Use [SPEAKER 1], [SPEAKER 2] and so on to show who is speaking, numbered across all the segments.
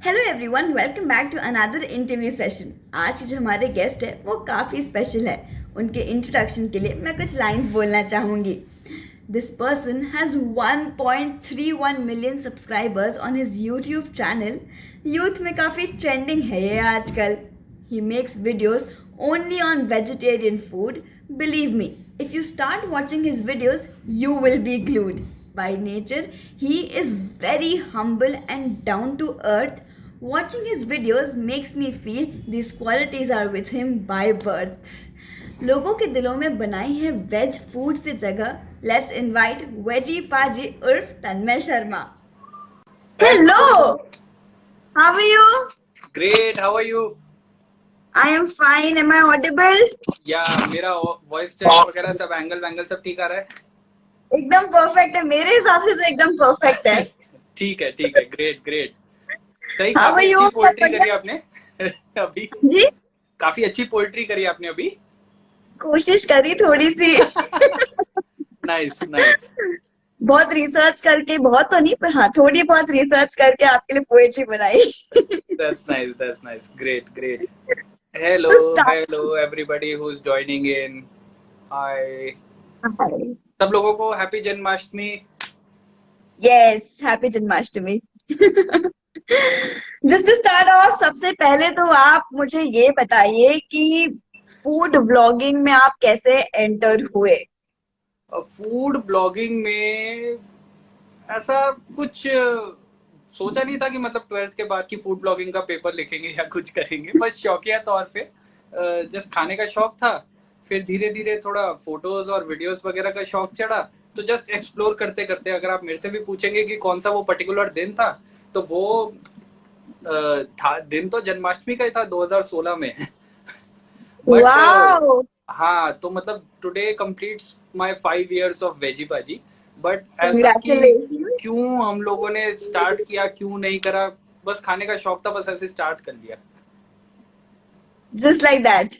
[SPEAKER 1] Hello everyone, welcome back to another interview session. आज के जो हमारे गेस्ट है वो काफ़ी स्पेशल है। उनके इंट्रोडक्शन के लिए मैं कुछ लाइंस बोलना चाहूँगी। This person has 1.31 million subscribers on his YouTube channel. Youth में काफ़ी ट्रेंडिंग है ये आजकल। He makes videos only on vegetarian food. Believe me, if you start watching his videos, you will be glued. By nature, he is very humble and down to earth. Watching his videos makes me feel these qualities are with him by birth. लोगों के दिलों में बनाई है veg food से जगह। Let's invite Vegi Paaji उर्फ Tanmay Sharma. Hello,
[SPEAKER 2] Hello,
[SPEAKER 1] how are you?
[SPEAKER 2] great. How are you?
[SPEAKER 1] I am fine, am I audible?
[SPEAKER 2] या मेरा वॉइस चेक वगैरह सब एंगल वैंगल सब ठीक आ रहा है?
[SPEAKER 1] एकदम परफेक्ट है, मेरे हिसाब से तो एकदम परफेक्ट है।
[SPEAKER 2] ठीक है, ग्रेट ग्रेट। सही,
[SPEAKER 1] हाउ आर
[SPEAKER 2] काफी
[SPEAKER 1] यू?
[SPEAKER 2] अच्छी
[SPEAKER 1] सब
[SPEAKER 2] पोएट्री
[SPEAKER 1] बढ़िया?
[SPEAKER 2] करी आपने अभी।
[SPEAKER 1] जी,
[SPEAKER 2] काफी अच्छी पोएट्री करी आपने अभी।
[SPEAKER 1] कोशिश करी थोड़ी सी।
[SPEAKER 2] Nice nice.
[SPEAKER 1] बहुत रिसर्च करके, बहुत तो नहीं पर हाँ थोड़ी बहुत रिसर्च करके आपके लिए पोएट्री बनाई।
[SPEAKER 2] That's nice, great great. Hello
[SPEAKER 1] तो start.
[SPEAKER 2] Hello everybody who is joining in. Hi सब लोगों को, happy Janmashtami.
[SPEAKER 1] Yes, happy Janmashtami. Just to start off, सबसे पहले तो आप मुझे ये बताइए कि फूड ब्लॉगिंग में आप कैसे एंटर हुए?
[SPEAKER 2] फूड ब्लॉगिंग में ऐसा कुछ सोचा नहीं था कि मतलब 12th के बाद की फूड ब्लॉगिंग का पेपर लिखेंगे या कुछ करेंगे। बस शौकिया तौर पे जस्ट खाने का शौक था। फिर धीरे धीरे थोड़ा फोटोज और वीडियोस वगैरह का शौक चढ़ा। तो जस्ट एक्सप्लोर करते करते, अगर आप मेरे से भी पूछेंगे कि कौन सा वो पर्टिकुलर दिन था, तो वो था, दिन तो जन्माष्टमी का ही था 2016 में। बट
[SPEAKER 1] वाओ,
[SPEAKER 2] हाँ, तो मतलब today completes my 5 years of veggie भाजी। बट ऐसा कि
[SPEAKER 1] कंग्रेचुलेशन।
[SPEAKER 2] क्यों हम लोगों ने स्टार्ट किया, क्यों नहीं करा, बस खाने का शौक था, बस ऐसे स्टार्ट कर लिया।
[SPEAKER 1] Just like that.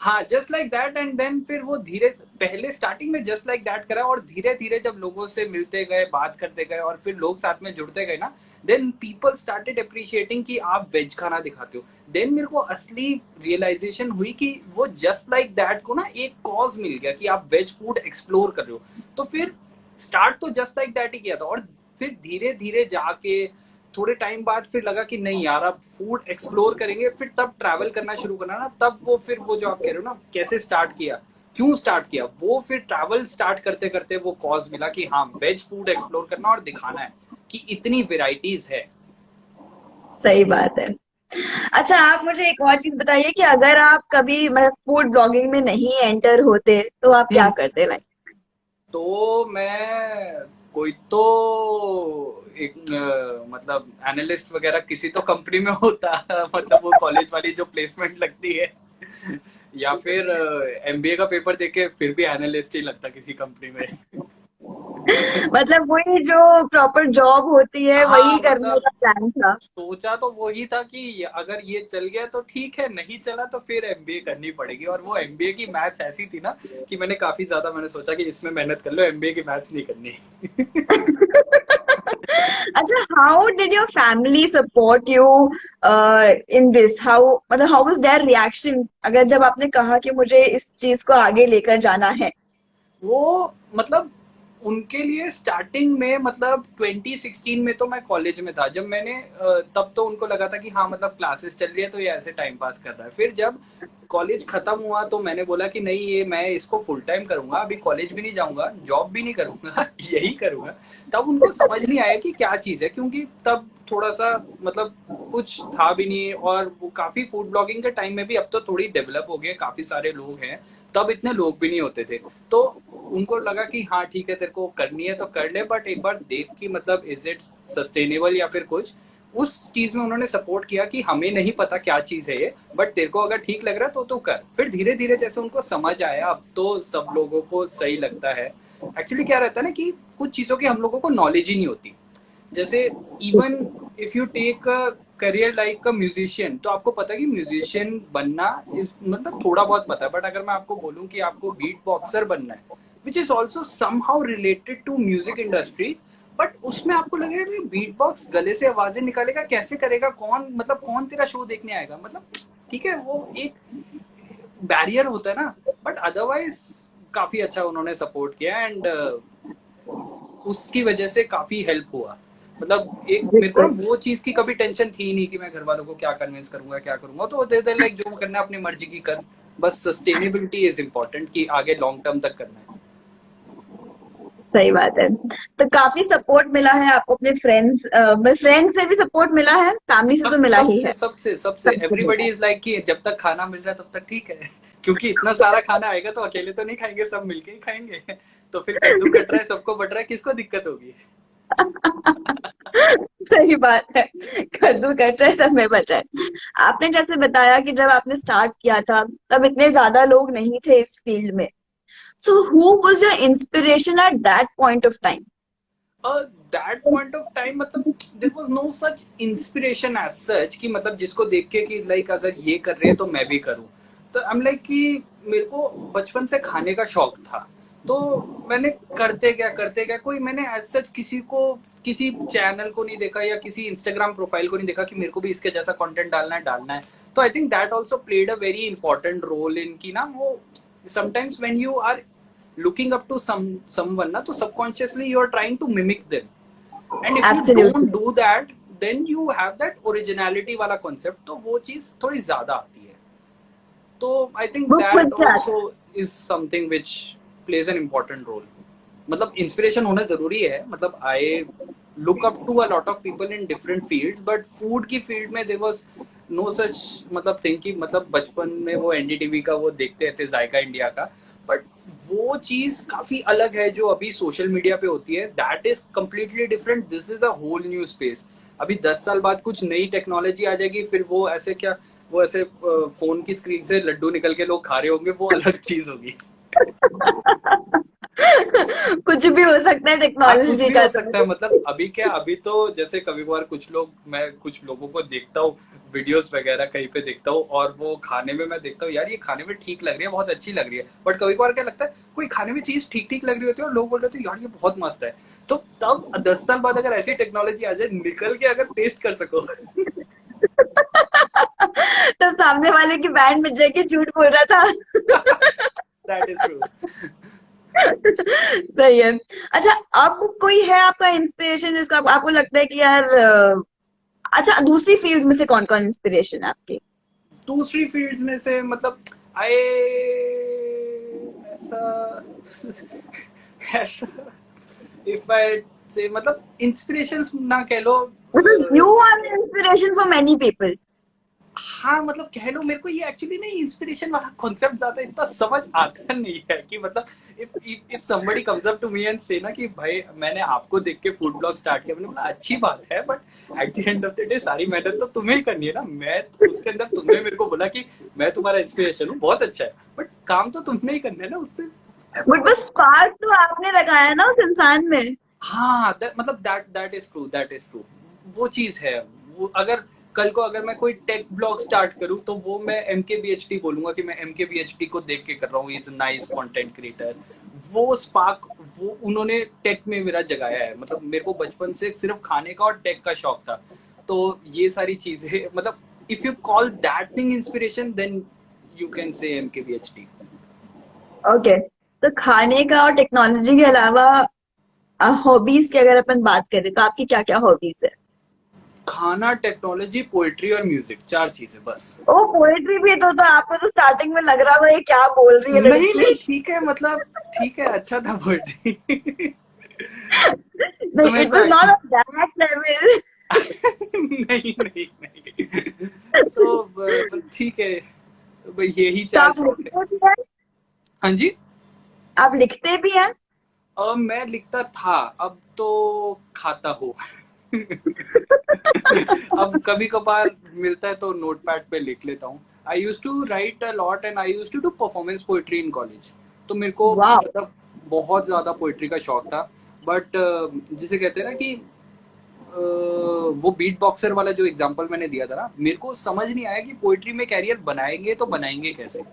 [SPEAKER 2] हाँ, just like that. And then फिर वो धीरे, पहले स्टार्टिंग में जस्ट लाइक दैट करा, और धीरे धीरे जब लोगों से मिलते गए, बात करते गए, और फिर लोग साथ में जुड़ते गए ना, देन पीपल स्टार्टेड अप्रिशिएटिंग कि आप वेज खाना दिखाते हो। देन मेरे को असली रियलाइजेशन हुई कि वो जस्ट लाइक दैट को ना एक कॉज मिल गया कि आप वेज फूड एक्सप्लोर कर रहे हो। तो फिर स्टार्ट तो जस्ट लाइक दैट ही किया था, और फिर धीरे धीरे जाके थोड़े टाइम बाद फिर लगा कि नहीं यार, अब फूड एक्सप्लोर करेंगे, फिर तब ट्रैवल करना शुरू करना ना, तब वो फिर वो जो आप कह रहे हो ना, कैसे स्टार्ट किया, क्यों स्टार्ट किया, वो फिर ट्रैवल स्टार्ट करते करते वो कॉज मिला कि हाँ, वेज फूड एक्सप्लोर करना और दिखाना है कि इतनी वेराइटीज है।
[SPEAKER 1] सही बात है। अच्छा, आप मुझे एक और चीज बताइए कि अगर आप कभी मतलब फूड ब्लॉगिंग में नहीं एंटर होते तो आप क्या
[SPEAKER 2] हम्म।
[SPEAKER 1] करते? लाइक
[SPEAKER 2] तो मैं कोई तो एक मतलब एनालिस्ट वगैरह किसी तो कंपनी में होता। मतलब वो कॉलेज वाली जो प्लेसमेंट लगती है, या फिर एमबीए का पेपर देके फिर भी एनालिस्ट ही लगता किसी कंपनी में।
[SPEAKER 1] मतलब वही जो प्रॉपर जॉब होती है वही
[SPEAKER 2] हाँ,
[SPEAKER 1] करने
[SPEAKER 2] मतलब
[SPEAKER 1] का प्लान था।
[SPEAKER 2] सोचा तो वही था कि अगर ये चल गया तो ठीक है, नहीं चला तो फिर एमबीए करनी पड़ेगी। और वो एमबीए की मैथ्स ऐसी थी ना कि मैंने सोचा कि इसमें मेहनत कर लो, एमबीए की मैथ्स नहीं करनी।
[SPEAKER 1] अच्छा, how did your family support you in this? How मतलब हाउ वाज देयर रिएक्शन अगर जब आपने कहा कि मुझे इस चीज को आगे लेकर जाना है?
[SPEAKER 2] वो मतलब उनके लिए स्टार्टिंग में, मतलब 2016 में तो मैं कॉलेज में था जब मैंने तब तो उनको लगा था कि हाँ, मतलब क्लासेस चल रही है तो ये ऐसे टाइम पास कर रहा है। फिर जब कॉलेज खत्म हुआ तो मैंने बोला कि नहीं, ये मैं इसको फुल टाइम करूंगा, अभी कॉलेज भी नहीं जाऊंगा, जॉब भी नहीं करूंगा, यही करूंगा। तब उनको समझ नहीं आया कि क्या चीज है, क्योंकि तब थोड़ा सा मतलब कुछ था भी नहीं। और वो काफी फूड ब्लॉगिंग के टाइम में भी, अब तो थोड़ी डेवलप हो गई, काफी सारे लोग हैं, तब इतने लोग भी नहीं होते थे। तो उनको लगा कि हाँ ठीक है, तेरे को करनी है तो कर ले, बट एक बार देख कि मतलब इज इट सस्टेनेबल या फिर कुछ। उस चीज में उन्होंने सपोर्ट किया कि हमें नहीं पता क्या चीज है ये, बट तेरे को अगर ठीक लग रहा है तो तू कर। फिर धीरे धीरे जैसे उनको समझ आया, अब तो सब लोगों को सही लगता है। एक्चुअली क्या रहता है ना कि कुछ चीजों की हम लोगों को नॉलेज ही नहीं होती। जैसे even if you take a career like a musician, तो आपको पता है कि म्यूजिशियन बनना इस मतलब थोड़ा बहुत पता है, बट अगर मैं आपको बोलूं कि आपको बीट बॉक्सर बनना है, which is also somehow related to music industry, but उसमें आपको लगेगा कि बीट बॉक्स गले से आवाजें निकालेगा, कैसे करेगा, कौन मतलब कौन तेरा शो देखने आएगा, मतलब ठीक है वो एक बैरियर होता है ना, बट अदरवाइज काफी अच्छा उन्होंने सपोर्ट किया एंड उसकी वजह से काफी हेल्प हुआ। मतलब एक मेरे को ना
[SPEAKER 3] बिल्कुल
[SPEAKER 2] वो चीज की कभी टेंशन थी नहीं कि मैं घर वालों को क्या कन्विंस करूंगा क्या करूंगा, तो दे लाइक जो करना है अपनी मर्जी की कर, बस सस्टेनेबिलिटी इज इम्पोर्टेंट कि आगे लॉन्ग टर्म तक करना है।
[SPEAKER 3] सही बात है। तो काफी सपोर्ट मिला है आपको अपने फ्रेंड्स, फ्रेंड्स से भी सपोर्ट मिला है, फैमिली से तो
[SPEAKER 2] सब
[SPEAKER 3] मिला ही
[SPEAKER 2] सबसे
[SPEAKER 3] है।
[SPEAKER 2] सबसे सबसे
[SPEAKER 3] सबसे मिला
[SPEAKER 2] एवरीबडी
[SPEAKER 3] है।
[SPEAKER 2] इज लाइक कि जब तक खाना मिल रहा है तब तक ठीक है क्योंकि इतना सारा खाना आएगा तो अकेले तो नहीं खाएंगे, सब मिलके ही खाएंगे तो फिर कद्दू कट रहा है सबको बट रहा है, किसको दिक्कत होगी।
[SPEAKER 3] सही बात है। कद्दू कट रहा है, सब में बचा है। आपने जैसे बताया कि जब आपने स्टार्ट किया था तब इतने ज्यादा लोग नहीं थे इस फील्ड में। So who was your inspiration at that point of time?
[SPEAKER 2] That point of time मतलब there was no such inspiration as such कि मतलब जिसको देख के कि लाइक अगर ये कर रहे हैं तो मैं भी करूं। तो आई एम लाइक कि मेरे को बचपन से खाने का शौक था, तो मैंने करते क्या कोई मैंने एज सच किसी को किसी चैनल को नहीं देखा या किसी इंस्टाग्राम प्रोफाइल को नहीं देखा कि मेरे को भी इसके जैसा कंटेंट डालना है। तो I think that also played a very important role in की ना वो sometimes when you are looking up to someone na, तो subconsciously you are trying to mimic them, and if you don't
[SPEAKER 3] absolutely.
[SPEAKER 2] do that then you have that originality वाला concept, तो वो चीज थोड़ी ज्यादा आती है। तो I think
[SPEAKER 3] वो खुद
[SPEAKER 2] that
[SPEAKER 3] से
[SPEAKER 2] also
[SPEAKER 3] आता
[SPEAKER 2] is something which plays an important role। मतलब इंस्पिरेशन होना जरूरी है, मतलब I look up to a lot of people in different fields, but food की फील्ड में देयर वाज नो सच मतलब थिंग कि मतलब बचपन में वो एनडीटीवी का वो देखते थे जायका इंडिया का, बट वो चीज काफी अलग है जो अभी सोशल मीडिया पे होती है, that is completely different, this is a whole new space. अभी 10 साल बाद कुछ नई टेक्नोलॉजी आ जाएगी, फिर वो ऐसे क्या वो ऐसे फोन की स्क्रीन से लड्डू निकल के लोग खा रहे होंगे, वो अलग चीज होगी।
[SPEAKER 3] है। कुछ भी हो सकता है
[SPEAKER 2] हाँ कुछ
[SPEAKER 3] टेक्नोलॉजी
[SPEAKER 2] भी
[SPEAKER 3] का
[SPEAKER 2] हो
[SPEAKER 3] तो।
[SPEAKER 2] सकता है, मतलब अभी क्या अभी तो जैसे कभी कभार कुछ लोग मैं कुछ लोगों को देखता हूँ वीडियोस वगैरह कहीं पे देखता हूँ और वो खाने में मैं देखता हूँ यार ये खाने में ठीक लग रही है, बहुत अच्छी लग रही है, बट कभी कभार क्या लगता है कोई खाने में चीज ठीक ठीक लग रही होती है और लोग बोल रहे होते हैं यार ये बहुत मस्त है। तो तब 10 साल बाद अगर ऐसी टेक्नोलॉजी आ जाए निकल के अगर टेस्ट कर सको
[SPEAKER 3] तब सामने वाले की बैंड मिट जाएगी, झूठ बोल रहा था।
[SPEAKER 2] That is true.
[SPEAKER 3] सही है। अच्छा, आपको कोई है आपका इंस्पिरेशन जिसका आपको लगता है कि यार अच्छा, दूसरी फील्ड में से कौन कौन इंस्पिरेशन है आपकी?
[SPEAKER 2] दूसरी फील्ड में से मतलब आई ऐसा ऐसा इफ आई से मतलब इंस्पिरेशन ना कह लो
[SPEAKER 3] because you are inspiration for many people.
[SPEAKER 2] हाँ मतलब कह लो मेरे को ये एक्चुअली नहीं इंस्पिरेशन वाला कॉन्सेप्ट ज्यादा इतना समझ आता नहीं है कि मतलब if somebody comes up to me and say ना कि भाई मैंने आपको देख के फूड ब्लॉग स्टार्ट किया, मैंने बोला अच्छी बात है but at the end of the day सारी मेहनत तो तुम्हें ही करनी है ना, मैं उसके अंदर तुमने मेरे को बोला कि मैं तुम्हारा इंस्पिरेशन हूँ बहुत अच्छा है, बट काम तो तुमने ही करना है ना उससे।
[SPEAKER 3] बट बस स्पार्क तो आपने लगाया ना उस इंसान में।
[SPEAKER 2] हाँ मतलब that is true, that is true, वो चीज है। वो अगर कल को अगर मैं कोई टेक ब्लॉग स्टार्ट करूँ तो वो मैं M K B H T बोलूंगा कि मैं M K B H T को देख के कर रहा हूँ, इज नाइस कंटेंट क्रिएटर। वो स्पार्क वो उन्होंने टेक में मेरा जगाया है, मतलब मेरे को बचपन से सिर्फ खाने का और टेक का शौक था, तो ये सारी चीजें मतलब if you call that thing inspiration then you can say M K B H D.
[SPEAKER 3] Okay, तो खाने का और टेक्नोलॉजी के अलावा हॉबीज की अगर अपन बात करें तो आपकी क्या क्या हॉबीज है?
[SPEAKER 2] खाना, टेक्नोलॉजी, पोएट्री और म्यूजिक, 4 चीजें बस।
[SPEAKER 3] ओ, पोएट्री भी तो आपको तो स्टार्टिंग में लग रहा था ये क्या बोल रही है
[SPEAKER 2] नहीं
[SPEAKER 3] लड़की।
[SPEAKER 2] नहीं ठीक है मतलब ठीक है अच्छा था पोएट्री तो
[SPEAKER 3] नहीं,
[SPEAKER 2] मेरे
[SPEAKER 3] इट
[SPEAKER 2] को
[SPEAKER 3] was not on that level.
[SPEAKER 2] नहीं नहीं नहीं तो ठीक है, तो यही
[SPEAKER 3] तो
[SPEAKER 2] 4
[SPEAKER 3] आप
[SPEAKER 2] शौक है।
[SPEAKER 3] लिखते भी हैं?
[SPEAKER 2] हाँ जी।
[SPEAKER 3] आप लिखते भी हैं?
[SPEAKER 2] मैं लिखता था, अब तो खाता हूँ अब कभी कभार मिलता है तो नोटपैड पे लिख लेता हूँ। I use to write a lot and I use to do performance poetry in college, तो मेरे को
[SPEAKER 3] वाह।
[SPEAKER 2] मतलब बहुत ज्यादा पोइट्री का शौक था, बट जिसे कहते हैं ना कि वो बीट बॉक्सर वाला जो एग्जांपल मैंने दिया था ना, मेरे को समझ नहीं आया कि पोइट्री में कैरियर बनाएंगे तो बनाएंगे कैसे।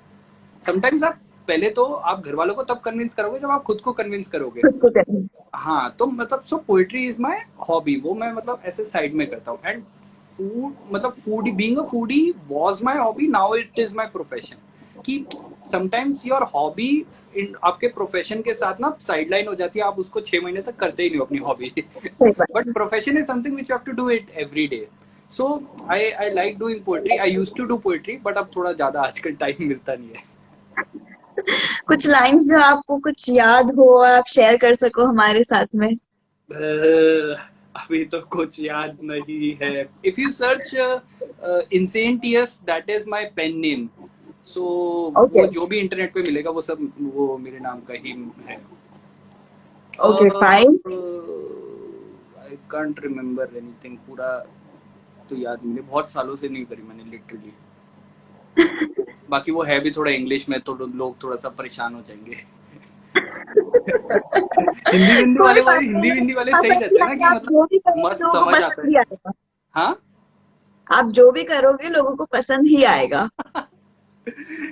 [SPEAKER 2] समटाइम्स आप पहले तो आप घर वालों को तब कन्विंस करोगे जब आप खुद को कन्विंस करोगे।
[SPEAKER 3] खुद को करना।
[SPEAKER 2] हाँ, तो मतलब सो पोएट्री इज माय हॉबी, वो मैं मतलब ऐसे साइड में करता हूँ। एंड फूड, मतलब foodie, being a foodie was my hobby, now it is my profession. कि समटाइम्स योर हॉबी इन आपके प्रोफेशन के साथ ना साइड लाइन हो जाती है, आप उसको 6 महीने तक करते ही नहीं हो अपनी हॉबी।
[SPEAKER 3] सही बात
[SPEAKER 2] but profession is something which you have to do it every day. So I like doing poetry, I used to do poetry, but अब थोड़ा ज्यादा आजकल टाइम मिलता नहीं है।
[SPEAKER 3] कुछ लाइंस जो आपको कुछ याद हो आप शेयर कर सको हमारे साथ में।
[SPEAKER 2] अभी तो कुछ याद नहीं है। If you search insane tears, that is my pen name. So
[SPEAKER 3] okay
[SPEAKER 2] वो जो भी इंटरनेट पे मिलेगा वो सब वो मेरे नाम का ही है।
[SPEAKER 3] Okay fine.
[SPEAKER 2] I can't remember anything, पूरा तो याद नहीं, बहुत सालों से नहीं करी मैंने लिटरली। बाकी वो है भी थोड़ा इंग्लिश में, तो लोग थोड़ा सा परेशान हो जाएंगे। हिंदी
[SPEAKER 3] कोई
[SPEAKER 2] वाले
[SPEAKER 3] बात
[SPEAKER 2] हिंदी
[SPEAKER 3] नहीं,
[SPEAKER 2] हिंदी वाले सही
[SPEAKER 3] पसंद
[SPEAKER 2] रहते
[SPEAKER 3] ही
[SPEAKER 2] हैं ना, कि
[SPEAKER 3] आएगा, आप जो भी
[SPEAKER 2] मतलब
[SPEAKER 3] करोगे
[SPEAKER 2] मस्त
[SPEAKER 3] लोगों को
[SPEAKER 2] समझ आता
[SPEAKER 3] पसंद
[SPEAKER 2] है।
[SPEAKER 3] ही आएगा।
[SPEAKER 2] हाँ।
[SPEAKER 3] आप जो भी करोगे लोगों को पसंद ही आएगा।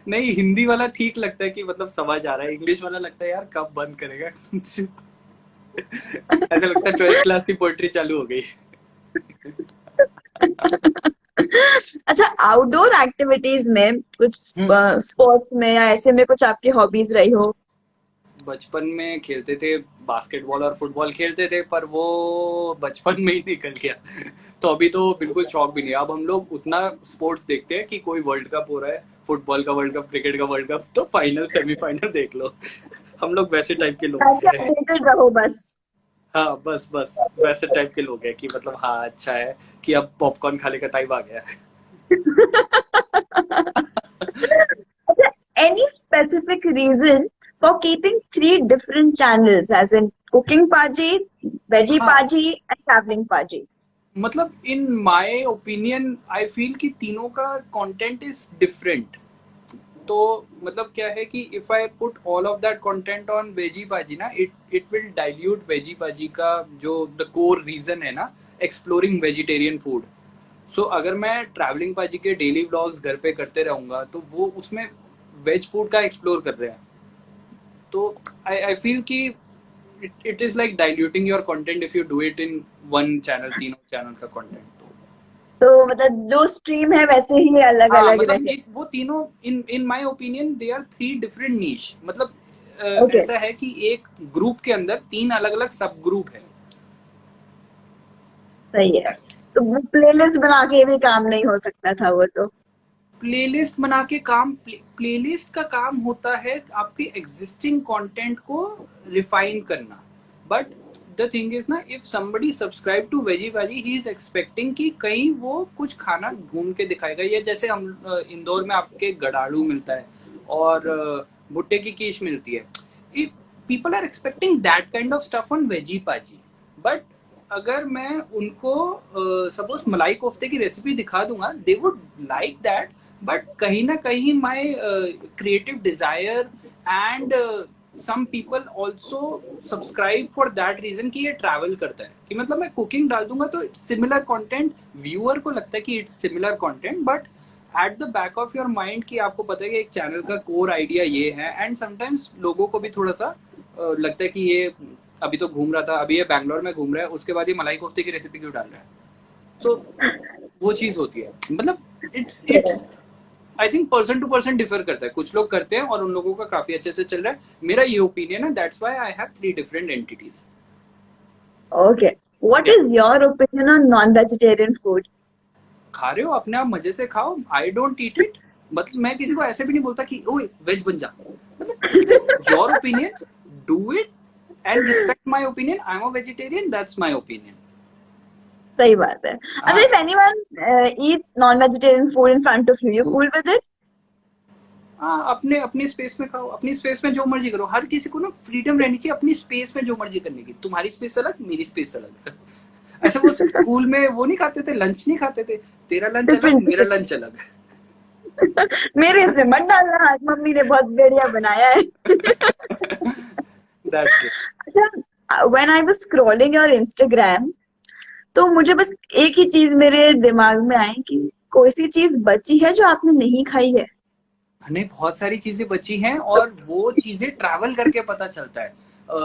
[SPEAKER 2] नहीं, हिंदी वाला ठीक लगता है कि मतलब समझ आ रहा है, इंग्लिश वाला लगता है यार कब बंद करेगा। ऐसा लगता है 12th क्लास की पोएट्री चालू हो गई।
[SPEAKER 3] अच्छा, आउटडोर एक्टिविटीज में कुछ
[SPEAKER 2] हम्म।
[SPEAKER 3] स्पोर्ट्स में या ऐसे में कुछ आपकी हॉबीज रही हो?
[SPEAKER 2] बचपन में खेलते थे, बास्केटबॉल और फुटबॉल खेलते थे, पर वो बचपन में ही निकल गया। तो अभी तो बिल्कुल शौक भी नहीं। अब हम लोग उतना स्पोर्ट्स देखते हैं कि कोई वर्ल्ड कप हो रहा है, फुटबॉल का वर्ल्ड कप, क्रिकेट का वर्ल्ड कप, तो फाइनल सेमीफाइनल देख लो। हम लोग वैसे टाइप के लोग
[SPEAKER 3] ऐसे
[SPEAKER 2] हैं।
[SPEAKER 3] अपडेटेड रहो बस।
[SPEAKER 2] हाँ, बस बस वैसे टाइप के लोग हैं कि मतलब हाँ अच्छा है कि अब पॉपकॉर्न खाने का टाइम आ गया है।
[SPEAKER 3] अच्छा, any specific reason for keeping three different channels, as in cooking Paji, veggie
[SPEAKER 2] हाँ,
[SPEAKER 3] Paji, and traveling Paji?
[SPEAKER 2] मतलब इन माय ओपिनियन आई फील कि तीनों का कंटेंट इज डिफरेंट। तो मतलब क्या है कि if I put all of that content on Veggie पाजी ना, it it will dilute veggie पाजी का जो द कोर रीजन है ना, एक्सप्लोरिंग वेजिटेरियन फूड। सो अगर मैं ट्रैवलिंग पाजी के डेली व्लॉग्स घर पे करते रहूंगा तो वो उसमें वेज फूड का एक्सप्लोर कर रहे हैं। तो आई फील कि it is like diluting your content if you do it in one channel, तीनों चैनल का कंटेंट।
[SPEAKER 3] तो मतलब जो स्ट्रीम है वैसे ही अलग
[SPEAKER 2] हाँ,
[SPEAKER 3] अलग
[SPEAKER 2] मतलब
[SPEAKER 3] रहे।
[SPEAKER 2] एक वो तीनों in in my opinion they are three different niche. मतलब
[SPEAKER 3] ओके,
[SPEAKER 2] ऐसा है कि एक ग्रुप के अंदर तीन अलग अलग सब ग्रुप है।
[SPEAKER 3] सही है। तो प्लेलिस्ट बना के भी काम नहीं हो सकता था वो तो।
[SPEAKER 2] प्लेलिस्ट बना के काम, प्लेलिस्ट का काम होता है आपके एग्जिस्टिंग कंटेंट को रिफाइन करना। बट द थिंग इज ना, if somebody subscribe to Veggie Bhaji, he is expecting कि कहीं वो कुछ खाना ढूंढ के दिखाएगा। या जैसे हम इंदौर में आपके गड़ाड़ू मिलता है और भुट्टे की कीश मिलती है, people are expecting that kind of stuff on Veggie Paaji. But अगर मैं उनको सपोज मलाई कोफ्ते की रेसिपी दिखा दूंगा, they would like that. But कहीं ना कहीं my creative desire and some people also subscribe for that reason कि ये ट्रैवल करता है, कि मतलब मैं कुकिंग डाल दूंगा तो सिमिलर कंटेंट, व्यूअर को लगता है कि it's similar content, but at the back of your mind कि आपको पता है कि एक चैनल का कोर आइडिया ये है। एंड समटाइम्स लोगों को भी थोड़ा सा लगता है कि ये अभी तो घूम रहा था, अभी ये बैंगलोर में घूम रहा है, उसके बाद ये मलाई कोफ्ते की रेसिपी क्यों डाल रहा है। सो वो चीज होती है। मतलब it's I think person to person differ करता है। कुछ लोग करते हैं और उन लोगों का काफी अच्छे से चल रहा है। मेरा ये ओपिनियन है, that's why I have three different entities.
[SPEAKER 3] Okay, what is your opinion on non vegetarian food?
[SPEAKER 2] खा रहे हो अपने आप मजे से खाओ, आई डोंट ईट इट। मतलब मैं किसी को ऐसे भी नहीं बोलता कि ओए वेज बन जा। मतलब your opinion, do it and respect my opinion. I am a vegetarian, that's my opinion.
[SPEAKER 3] सही बात है। अच्छा,
[SPEAKER 2] हाँ,
[SPEAKER 3] if anyone eats non-vegetarian food in front of you, you cool with it?
[SPEAKER 2] हाँ, अपने अपनी स्पेस में खाओ, अपनी स्पेस में जो मर्जी करो। हर किसी को ना फ्रीडम रहनी चाहिए अपनी स्पेस में जो मर्जी करने की। तुम्हारी स्पेस अलग, मेरी स्पेस अलग। ऐसे वो स्कूल में वो नहीं खाते थे, लंच नहीं खाते थे, तेरा लंच अलग,
[SPEAKER 3] Different.
[SPEAKER 2] मेरा लंच अलग।
[SPEAKER 3] मेरे इसमें मत डालना, आज मम्मी ने बहुत बढ़िया बनाया है।
[SPEAKER 2] That's true.
[SPEAKER 3] अच्छा, when I was scrolling your Instagram, तो मुझे बस एक ही चीज मेरे दिमाग में आई कि कोई सी चीज बची है जो आपने नहीं खाई है।
[SPEAKER 2] नहीं, बहुत सारी चीजें बची हैं और वो चीजें ट्रैवल करके पता चलता है।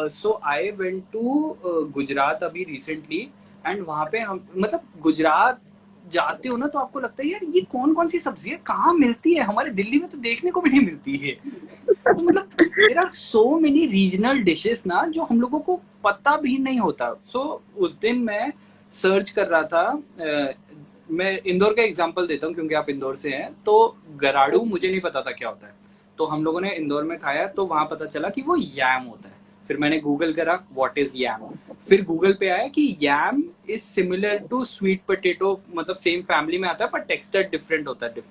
[SPEAKER 2] So I went to Gujarat अभी रिसेंटली, एंड वहां पे हम मतलब गुजरात जाते हो ना तो आपको लगता है यार ये कौन कौन सी सब्जी है कहाँ मिलती है, हमारे दिल्ली में तो देखने को भी नहीं मिलती है। तो मतलब there are so many regional dishes ना जो हम लोगों को पता भी नहीं होता। सो उस दिन मैं सर्च कर रहा था, मैं इंदौर का एग्जांपल देता हूँ क्योंकि आप इंदौर से हैं। तो गराड़ू मुझे नहीं पता था क्या होता है, तो हम लोगों ने इंदौर में खाया तो वहां पता चला कि वो यैम होता है। फिर मैंने गूगल करा व्हाट इज यैम, फिर गूगल पे आया कि yam is similar to sweet potato, मतलब सेम फैमिली में आता है पर टेक्सचर डिफरेंट होता है।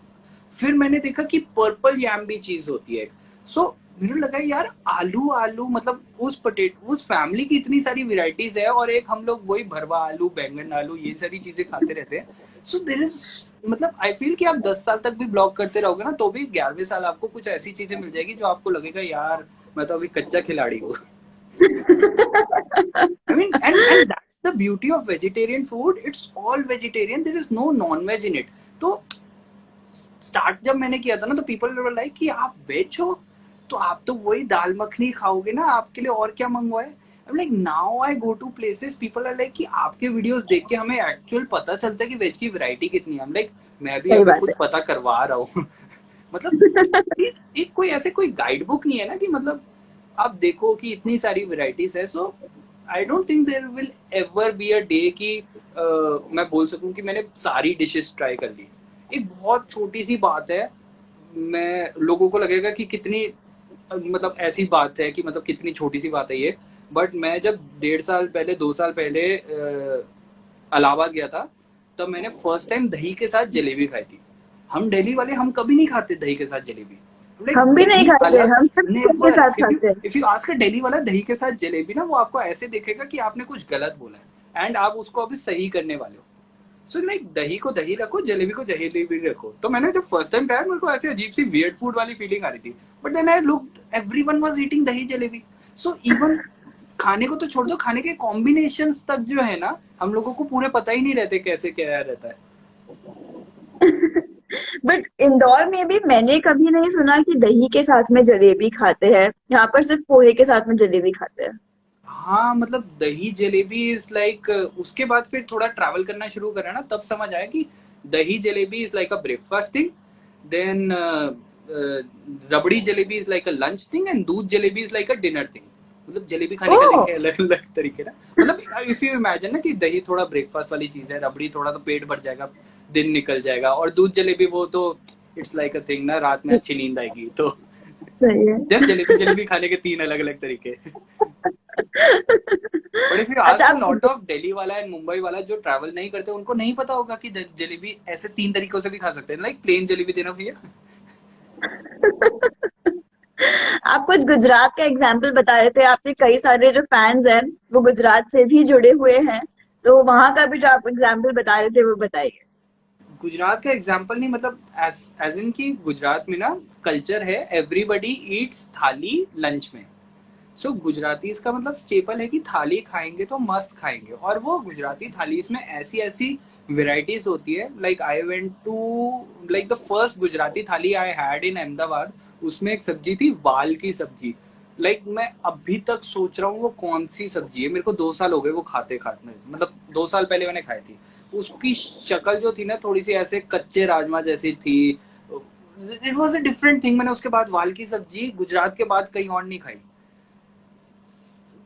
[SPEAKER 2] फिर मैंने देखा कि पर्पल यैम भी चीज होती है। सो मेरे को लगा यार आलू आलू मतलब उस पोटैटो उस फैमिली की इतनी सारी वेराइटीज है, और एक हम लोग वही भरवा आलू बैंगन आलू ये सारी चीजें खाते रहते हैं। सो देर इज मतलब आई फील कि आप 10 साल तक भी ब्लॉग करते रहोगे ना तो भी 11वें साल आपको कुछ ऐसी चीजें मिल जाएगी जो आपको लगेगा यार मैं तो अभी कच्चा खिलाड़ी हूँ। I mean, and that's the beauty of vegetarian food. It's all vegetarian. There is no non-veg in it. तो स्टार्ट जब मैंने किया था ना तो पीपल वर लाइक कि आप वेज हो तो आप तो वही दाल मखनी खाओगे ना, आपके लिए और क्या मंगवाए। Like now I go to places people are like कि आपके वीडियोस देख के हमें एक्चुअल पता चलता है कि वेज की वैरायटी कितनी है। लाइक मैं भी
[SPEAKER 3] सही
[SPEAKER 2] अभी
[SPEAKER 3] बात
[SPEAKER 2] खुद पता करवा रहा हूँ। मतलब एक कोई ऐसे कोई गाइड बुक नहीं है ना कि मतलब आप देखो कि इतनी सारी वैरायटीज है। So I don't think there will ever be a day कि मैं बोल सकूं कि मैंने सारी डिशेस ट्राई कर ली। एक बहुत छोटी सी बात है, मैं लोगों को लगेगा कि कितनी मतलब ऐसी बात है कि मतलब कितनी छोटी सी बात है ये, बट मैं जब 1.5 साल पहले 2 साल पहले इलाहाबाद गया था तब मैंने फर्स्ट टाइम दही के साथ जलेबी खाई थी। हम दिल्ली वाले हम कभी नहीं खाते दही के साथ जलेबी। लाइक
[SPEAKER 3] हम भी नहीं
[SPEAKER 2] दही
[SPEAKER 3] खाते,
[SPEAKER 2] अलग,
[SPEAKER 3] हम सिर्फ दूध के
[SPEAKER 2] नेवर।
[SPEAKER 3] साथ
[SPEAKER 2] इफ यू
[SPEAKER 3] खाते हैं।
[SPEAKER 2] If you ask a Delhi वाला दही के साथ जलेबी ना वो आपको ऐसे देखेगा कि आपने कुछ गलत बोला है एंड आप उसको अभी सही करने वाले हो। सो लाइक दही को दही रखो, जलेबी को जलेबी रखो। तो मैंने जब फर्स्ट टाइम खाया मेरे को ऐसे अजीब सी वियर्ड फूड वाली फीलिंग आ रही थी, but then I looked everyone was eating dahi jalebi. So even खाने को तो छोड़ दो, खाने के कॉम्बिनेशंस तक जो है ना हम लोगों को पूरे पता ही नहीं रहते कैसे क्या रहता है।
[SPEAKER 3] बट इंदौर में भी मैंने कभी नहीं सुना कि दही के साथ में जलेबी खाते हैं। यहाँ पर सिर्फ पोहे के साथ में जलेबी खाते हैं।
[SPEAKER 2] हाँ मतलब दही जलेबी इज लाइक उसके बाद फिर थोड़ा ट्रैवल करना शुरू करा ना तब समझ आया कि dahi jalebi is like a breakfast, then rabri jalebi is like a lunch thing, and doodh jalebi is like a dinner thing. मतलब जलेबी खाने का
[SPEAKER 3] ओह,
[SPEAKER 2] देखे अलग अलग तरीके ना। मतलब इफ यू इमेजिन ना कि दही थोड़ा ब्रेकफास्ट वाली चीज है, रबड़ी थोड़ा तो पेट भर जाएगा, दिन निकल जाएगा, और दूध जलेबी वो तो इट्स लाइक अ थिंग ना, रात में अच्छी नींद आएगी। तो
[SPEAKER 3] सही है।
[SPEAKER 2] जस्ट जलेबी जलेबी खाने के 3 अलग अलग तरीके। बट इफ यू
[SPEAKER 3] अच्छा
[SPEAKER 2] आस्क अ
[SPEAKER 3] आप
[SPEAKER 2] लॉट ऑफ दिल्ली वाला एंड मुंबई वाला जो ट्रैवल नहीं करते उनको नहीं पता होगा कि जलेबी ऐसे 3 तरीकों से भी खा सकते हैं। लाइक प्लेन जलेबी देना भैया।
[SPEAKER 3] आप कुछ गुजरात का एग्जाम्पल बता रहे थे, आपके कई सारे जो फैंस हैं वो गुजरात से भी जुड़े हुए हैं, तो वहां का भी जो आप एग्जाम्पल बता रहे थे वो बताइए।
[SPEAKER 2] गुजरात का एग्जाम्पल नहीं, मतलब एज इन की गुजरात में ना कल्चर है एवरीबडी ईट्स थाली लंच में। सो गुजराती का मतलब स्टेपल है कि थाली खाएंगे तो मस्त खाएंगे, और वो गुजराती थाली में ऐसी ऐसी वेराइटीज होती है। Like I went to like the first Gujarati thali I had in Ahmedabad, उसमें एक सब्जी थी वाल की सब्जी। लाइक मैं अभी तक सोच रहा हूँ वो कौन सी सब्जी है, मेरे को 2 साल हो गए वो खाते खाते, मतलब 2 साल पहले मैंने खाई थी। उसकी शक्ल जो थी ना थोड़ी सी ऐसे कच्चे राजमा जैसी थी। It was a different thing. मैंने उसके बाद वाल की सब्जी गुजरात के बाद कहीं और नहीं खाई।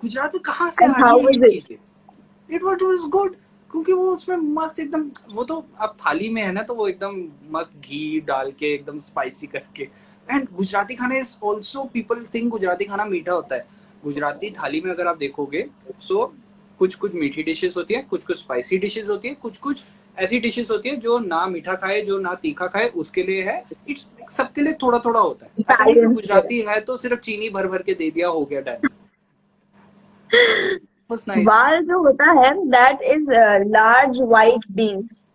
[SPEAKER 2] गुजरात में कहाँ से
[SPEAKER 3] एंड
[SPEAKER 2] आ रही
[SPEAKER 3] हाउ
[SPEAKER 2] है ये
[SPEAKER 3] वाज इट?
[SPEAKER 2] चीजें। इट वाज गुड क्योंकि वो उसमें मस्त एकदम, वो तो अब थाली में है ना तो वो एकदम मस्त घी डाल के एकदम स्पाइसी करके। एंड गुजराती खाना is also people think Gujarati खाना मीठा होता है। गुजराती थाली में अगर आप देखोगे सो कुछ कुछ मीठी डिशेस होती है, कुछ कुछ स्पाइसी डिशेस होती है, कुछ कुछ ऐसी डिशेस होती है जो ना मीठा खाए जो ना तीखा खाए उसके लिए है। इट्स सबके लिए थोड़ा थोड़ा होता है, ऐसा नहीं कि
[SPEAKER 3] इटालियंस
[SPEAKER 2] गुजराती है तो सिर्फ चीनी भर भर के दे दिया हो गया डन। Was nice.
[SPEAKER 3] वाल जो होता है that is large white beans.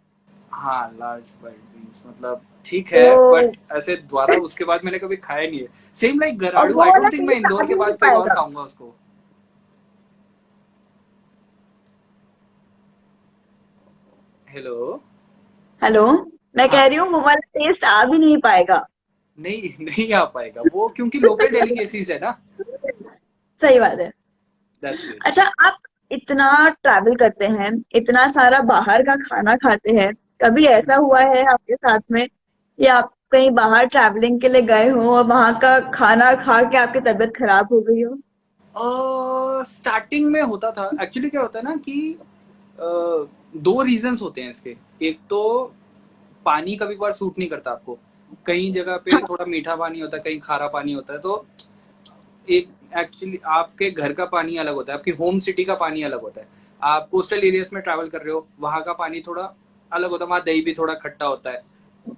[SPEAKER 2] हाँ लार्ज वाइट बीन्स मतलब ठीक है,
[SPEAKER 3] तो
[SPEAKER 2] बट ऐसे द्वारा उसके बाद मैंने कभी खाया नहीं है। सेम लाइक
[SPEAKER 3] और
[SPEAKER 2] गराड़ू,
[SPEAKER 3] वो
[SPEAKER 2] आई
[SPEAKER 3] वाला
[SPEAKER 2] डोंट थिंक मैं
[SPEAKER 3] टेस्ट आ
[SPEAKER 2] इंदौर के
[SPEAKER 3] भी नहीं
[SPEAKER 2] बाद कहीं और
[SPEAKER 3] पाएगा।
[SPEAKER 2] खाऊंगा उसको। हेलो।
[SPEAKER 3] हेलो, मैं कह
[SPEAKER 2] हाँ
[SPEAKER 3] रही हूँ वो वाला टेस्ट आ भी नहीं पाएगा।
[SPEAKER 2] नहीं नहीं आ पाएगा वो, क्योंकि लोकल डेलीकेसीज है ना।
[SPEAKER 3] सही बात है।
[SPEAKER 2] That's it.
[SPEAKER 3] अच्छा, आप इतना ट्रैवल करते हैं, इतना सारा बाहर का खाना खाते हैं, कभी ऐसा हुआ है आपके साथ में कि आप कहीं बाहर ट्रैवलिंग के लिए गए हो और वहां का खाना खा के आपकी तबीयत खराब हो गई हो?
[SPEAKER 2] स्टार्टिंग में होता था। एक्चुअली क्या होता है ना कि दो रीजंस होते हैं इसके। एक तो पानी कभी कभार सूट नहीं करता आपको, कई जगह पे थोड़ा मीठा पानी होता है, कहीं खारा पानी होता है। तो एक एक्चुअली आपके घर का पानी अलग होता है, आपकी होम सिटी का पानी अलग होता है। आप कोस्टल एरियाज में ट्रैवल कर रहे हो, वहां का पानी थोड़ा अलग होता है, वहां दही भी थोड़ा खट्टा होता है।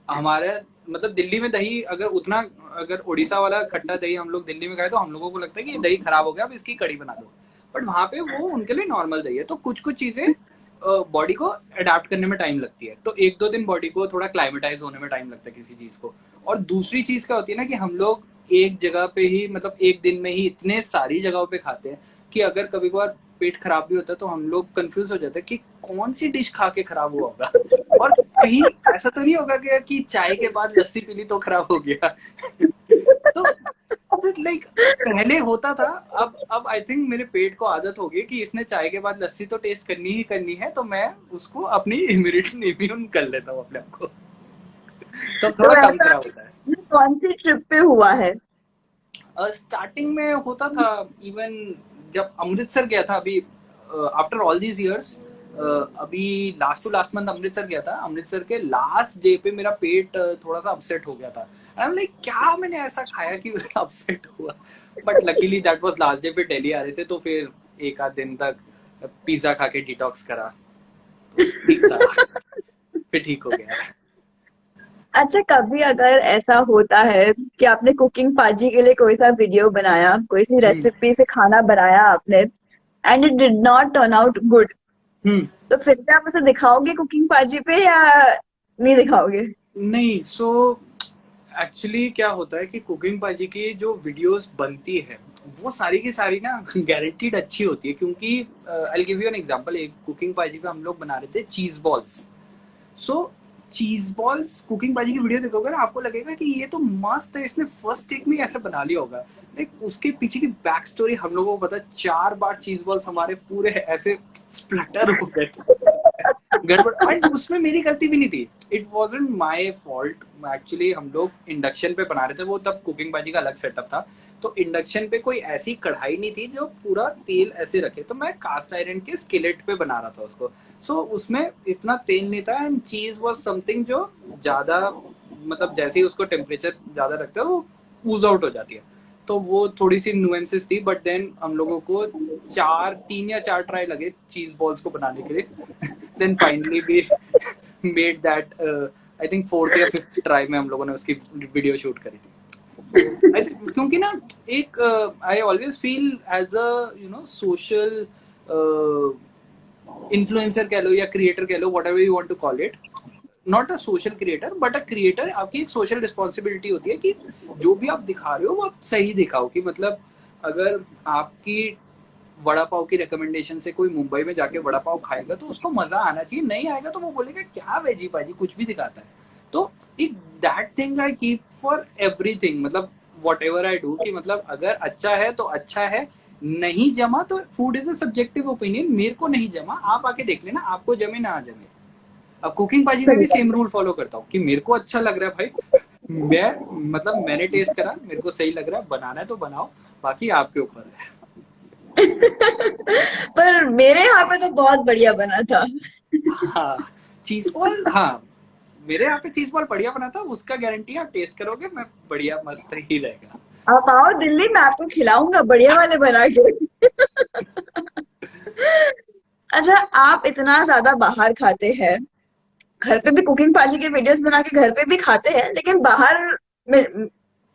[SPEAKER 2] हमारे मतलब दिल्ली में दही अगर उतना, अगर उड़ीसा वाला खट्टा दही हम लोग दिल्ली में खाए तो हम लोगों को लगता है कि ये दही खराब हो गया, अब इसकी कड़ी बना दो। बट वहां पे वो उनके लिए नॉर्मल दही है। तो कुछ कुछ चीजें बॉडी को अडेप्ट करने में टाइम लगती है। तो एक दो दिन बॉडी को थोड़ा क्लाइमेटाइज होने में टाइम लगता है किसी चीज को। और दूसरी चीज क्या होती है ना कि हम लोग एक जगह पे ही, मतलब एक दिन में ही इतने सारी जगहों पे खाते हैं कि अगर कभी कभार पेट खराब भी होता है तो हम लोग कंफ्यूज हो जाते हैं कि कौन सी डिश खा के खराब हुआ होगा। और कहीं ऐसा तो नहीं होगा कि चाय के बाद लस्सी पी ली तो खराब हो गया। तो लाइक पहले होता था, अब आई थिंक मेरे पेट को आदत हो गई कि इसने चाय के बाद लस्सी तो टेस्ट करनी ही करनी है, तो मैं उसको अपनी इम्यूनिटी इम्यून कर लेता हूँ अपने आप को। तो
[SPEAKER 3] तो
[SPEAKER 2] थोड़ा कम
[SPEAKER 3] ऐसा
[SPEAKER 2] खराब होता है।
[SPEAKER 3] कौन सी ट्रिप पे हुआ है?
[SPEAKER 2] स्टार्टिंग में होता था, इवन जब अमृतसर गया था अभी, आफ्टर ऑल दीज इयर्स। अभी last two last month Amritsar गया था। अमृतसर के लास्ट डे पे मेरा पेट थोड़ा सा अपसेट हो गया था। आई एम लाइक क्या मैंने ऐसा खाया कि अपसेट हुआ। But luckily that was last day. फिर दिल्ली आ रहे थे तो फिर एक आध दिन तक पिज्जा खा के डिटॉक्स करा, तो ठीक था। फिर ठीक हो गया।
[SPEAKER 3] अच्छा, कभी अगर ऐसा होता है कि आपने कुकिंग पाजी के लिए कोई सा वीडियो बनाया, कोई सी
[SPEAKER 2] हम्म
[SPEAKER 3] रेसिपी से खाना बनाया आपने, and it did not turn out good,
[SPEAKER 2] hmm.
[SPEAKER 3] तो फिर भी आप उसे दिखाओगे कुकिंग पाजी पे या नहीं दिखाओगे?
[SPEAKER 2] नहीं, सो एक्चुअली क्या होता है कि कुकिंग पाजी की जो वीडियोस बनती है वो सारी की सारी ना गारंटीड अच्छी होती है। क्योंकि I give you an example. एक कुकिंग पाजी पे हम लोग बना रहे थे चीज बॉल्स। सो चीज बॉल्स कुकिंग पाजी की वीडियो देखोगे ना, आपको लगेगा कि ये तो मस्त है, इसने फर्स्ट टेक में ऐसे बना लिया होगा। लाइक उसके पीछे की बैक स्टोरी हम लोगों को पता है। 4 बार चीज बॉल्स हमारे पूरे ऐसे स्प्लटर हो गए थे, गड़बड़। एंड उसमें मेरी गलती भी नहीं थी। It wasn't my fault. Actually हम लोग इंडक्शन पे बना रहे थे, वो तब कुकिंग बाजी का अलग सेटअप था। तो इंडक्शन पे कोई ऐसी कढ़ाई नहीं थी जो पूरा तेल ऐसे रखे, तो मैं कास्ट आयरन के स्किलेट पे बना रहा था उसको। सो उसमें इतना तेल नहीं था। एंड चीज वॉज समथिंग जो ज्यादा, मतलब जैसे ही उसको टेम्परेचर ज्यादा रखते हो वो ऊज आउट हो जाती है। तो वो थोड़ी सी नुएंसेस थी। बट देन हम लोगों को 3 या 4 ट्राई लगे चीज बॉल्स को बनाने के लिए। Then finally we made that. I think 4th या 5th ट्राई में हम लोगों ने उसकी वीडियो शूट करी थी। क्योंकि ना एक I always feel as a social influencer कह लो या क्रिएटर कह लो, whatever you want to call it. Not a social creator but a creator. आपकी एक सोशल रिस्पॉन्सिबिलिटी होती है कि जो भी आप दिखा रहे हो वो आप सही दिखाओ। कि मतलब अगर आपकी वड़ा पाव की रिकमेंडेशन से कोई मुंबई में जाके वड़ा पाव खाएगा तो उसको मजा आना चाहिए। नहीं आएगा तो वो बोलेगा क्या वेजी पाजी कुछ भी दिखाता है। तो एक that thing I keep for everything. मतलब वॉट एवर आई डू, कि मतलब अगर अच्छा है तो अच्छा है, नहीं जमा तो food is a subjective opinion. मेरे को नहीं जमा, आप आके देख लेना, आपको जमे ना जमे। अब कुकिंग पाजी में
[SPEAKER 3] सही
[SPEAKER 2] भी
[SPEAKER 3] बात
[SPEAKER 2] सेम रूल फॉलो करता हूँ कि मेरे को अच्छा लग रहा है भाई, मतलब मैंने टेस्ट करा, मेरे को सही लग रहा है, बनाना है तो बनाओ, बाकी आपके ऊपर है।
[SPEAKER 3] है। पर मेरे यहाँ पे तो बहुत बढ़िया बना था।
[SPEAKER 2] हाँ, चीज बॉल, हाँ मेरे यहाँ पे चीज बॉल बढ़िया बना था। उसका गारंटी आप टेस्ट करोगे, मैं बढ़िया मस्त ही रहेगा।
[SPEAKER 3] आप आओ दिल्ली, मैं आपको खिलाऊंगा बढ़िया वाले बना के। अच्छा, आप इतना ज्यादा बाहर खाते हैं, घर पे भी कुकिंग पाजी के वीडियोस बना के घर पे भी खाते हैं, लेकिन बाहर में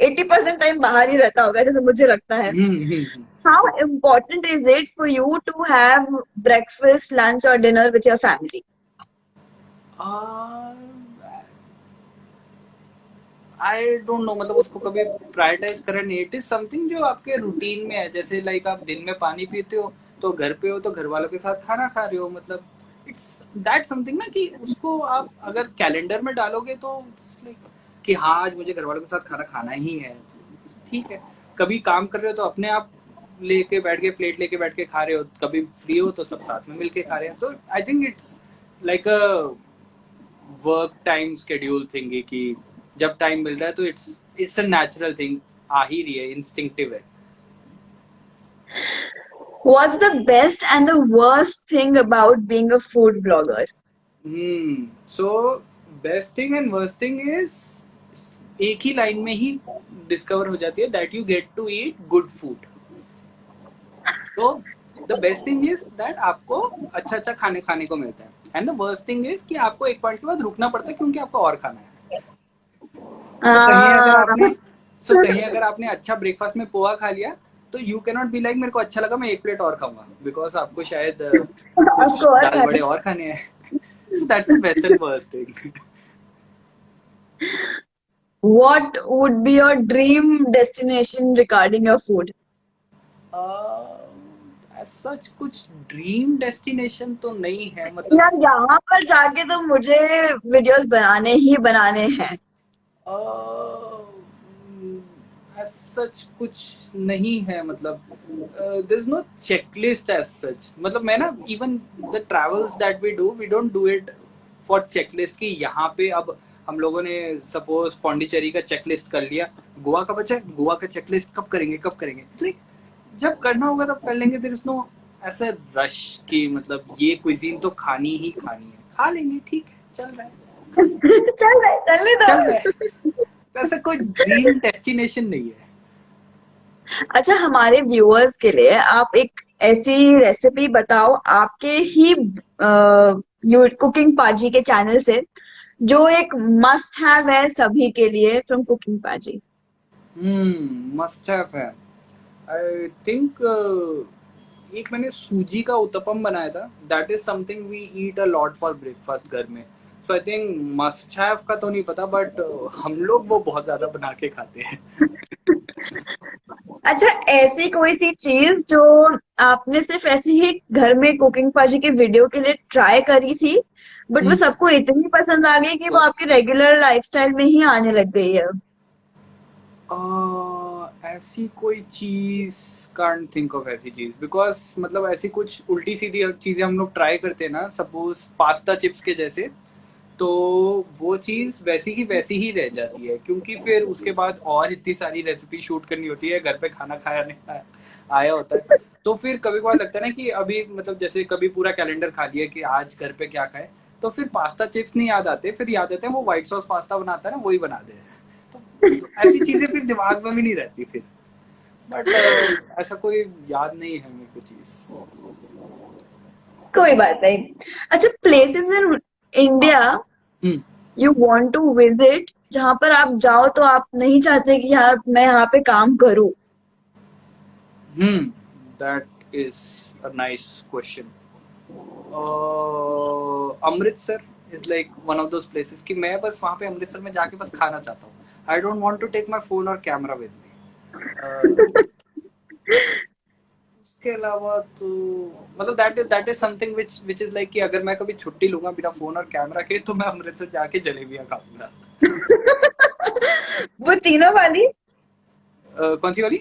[SPEAKER 3] 80% टाइम बाहर ही रहता होगा जैसे मुझे लगता है।
[SPEAKER 2] हम्म।
[SPEAKER 3] How important is it for you to have breakfast, lunch or dinner with your family?
[SPEAKER 2] I don't no, मतलब उसको कभी प्रायोरिटाइज करा नहीं। इट इज समथिंग जो आपके रूटीन में है। जैसे लाइक आप दिन में पानी पीते हो तो घर पे हो तो घर वालों के साथ खाना खा रहे हो। मतलब इट्स दैट समथिंग ना कि उसको आप अगर कैलेंडर में डालोगे तो लाइक कि हाँ आज मुझे घर वालों के साथ खाना खाना ही है, ठीक है। कभी काम कर रहे हो तो अपने आप लेके बैठ के प्लेट लेके बैठ के खा रहे हो, कभी फ्री हो तो सब साथ में मिलके खा रहे हैं। So I think it's like a work time schedule thing कि जब टाइम मिल रहा है तो इट्स अ नेचुरल थिंग, आ ही रही है, इंस्टिंक्टिव है।
[SPEAKER 3] What's the best and the worst thing about being a food blogger?
[SPEAKER 2] So best thing and worst thing is एक ही लाइन में ही डिस्कवर हो जाती है, that you get to eat good food. तो the best thing is that आपको अच्छा अच्छा खाने खाने को मिलता है, and the worst thing is कि आपको एक पॉइंट के बाद रुकना पड़ता है क्योंकि आपको और खाना है। सो कहीं अगर आपने अच्छा ब्रेकफास्ट में पोहा खा लिया तो you can not be like मेरे को अच्छा लगा मैं एक प्लेट और खाऊंगा, बिकॉज आपको शायद कुछ दाल बड़े और खाने हैं। So that's the best and worst thing.
[SPEAKER 3] What would be your dream destination regarding your food?
[SPEAKER 2] As such कुछ ड्रीम डेस्टिनेशन तो नहीं है, मतलब
[SPEAKER 3] यार यहाँ पर जाके तो मुझे वीडियोस बनाने हैं।
[SPEAKER 2] as such कुछ नहीं है, मतलब there is no checklist as such। मतलब मैं ना even the travels that we don't do it for checklist कि यहाँ पे अब हम लोगों ने सपोज पौंडीचेरी का चेकलिस्ट कर लिया, गोवा का बचा, गोवा का चेकलिस्ट कब करेंगे like, जब करना होगा तब कर लेंगे। there is no ऐसा रश कि मतलब ये क्विजीन तो खानी ही खानी है, खा लेंगे, ठीक है, चल रहा है
[SPEAKER 3] चलने दो।
[SPEAKER 2] ऐसा कोई ड्रीम डेस्टिनेशन नहीं है।
[SPEAKER 3] अच्छा, हमारे व्यूअर्स के लिए आप एक ऐसी रेसिपी बताओ आपके ही कुकिंग पाजी के चैनल से जो एक मस्ट हैव है सभी के लिए फ्रॉम कुकिंग पाजी।
[SPEAKER 2] मस्ट हैव है, आई थिंक एक मैंने सूजी का उत्तपम बनाया था, that is something we eat a lot for breakfast घर में। So I think must have का तो नहीं पता, बट हम लोग वो बहुत ज्यादा बना के खाते हैं।
[SPEAKER 3] अच्छा, ऐसी कोई सी चीज जो आपने सिर्फ ऐसे ही घर में कुकिंग पाजी के वीडियो के लिए ट्राई करी थी बट वो सबको इतनी पसंद आ गई कि वो आपके रेगुलर लाइफस्टाइल में ही आने लग गई है?
[SPEAKER 2] ऐसी कोई चीज कांट थिंक ऑफ ऐसी चीज, बिकॉज मतलब ऐसी कुछ उल्टी सीधी चीजें हम लोग ट्राई करते हैं ना, सपोज पास्ता चिप्स के जैसे, तो वो चीज वैसी ही रह जाती है, क्योंकि फिर उसके बाद और इतनी सारी रेसिपी शूट करनी होती है, घर पे खाना खाया नहीं आया होता है। तो फिर कभी कभार लगता है ना कि अभी मतलब जैसे कभी पूरा कैलेंडर खा लिया कि आज घर पे क्या खाए, तो फिर पास्ता चिप्स नहीं याद आते, फिर याद आते हैं वो व्हाइट सॉस पास्ता बनाता है ना, वही बना दे। तो ऐसी चीजें फिर दिमाग में भी नहीं रहती फिर, बट ऐसा कोई याद नहीं है मेरे को चीज।
[SPEAKER 3] कोई बात नहीं। अच्छा, places in India you want to visit जहां पर आप जाओ तो आप नहीं चाहते कि यार मैं यहाँ पे काम करूं?
[SPEAKER 2] That is a nice question. Amritsar is like one of those places कि मैं बस वहां पे अमृतसर में जाके बस खाना चाहता हूँ। I don't want to take my phone और कैमरा विद मी। उसके अलावा तो मतलब that is something which is like कि अगर मैं कभी छुट्टी लूंगा बिना फोन और कैमरा के तो मैं अमृतसर जाके जलेबियां खाऊंगा।
[SPEAKER 3] वो तीनों वाली?
[SPEAKER 2] कौन सी वाली?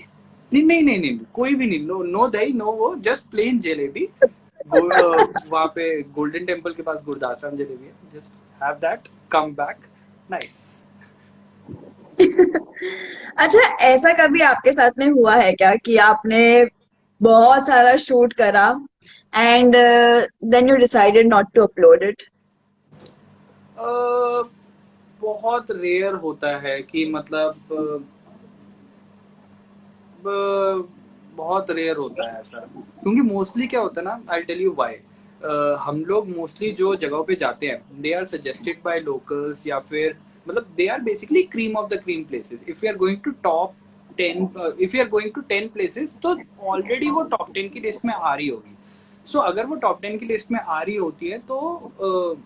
[SPEAKER 2] नहीं, कोई भी नहीं, नो दही, नो वो, जस्ट प्लेन जलेबी। वहाँ पे गोल्डन टेम्पल के पास गुरदास राम जलेबी है, just have that, come back, nice.
[SPEAKER 3] अच्छा, ऐसा कभी आपके साथ में हुआ है क्या कि आपने बहुत सारा शूट करा and then you decided not to upload it?
[SPEAKER 2] बहुत रेयर होता है कि मतलब बहुत रेयर होता है ऐसा, क्योंकि मोस्टली क्या होता है ना, आई टेल यू व्हाई। हम लोग मोस्टली जो जगहों पे जाते हैं they are suggested by locals, या फिर मतलब they are basically cream of the cream places. If you are going to top 10, if you are going to 10 places तो ऑलरेडी वो टॉप 10 की लिस्ट में आ रही होगी। सो अगर वो टॉप 10 की लिस्ट में आ रही होती है तो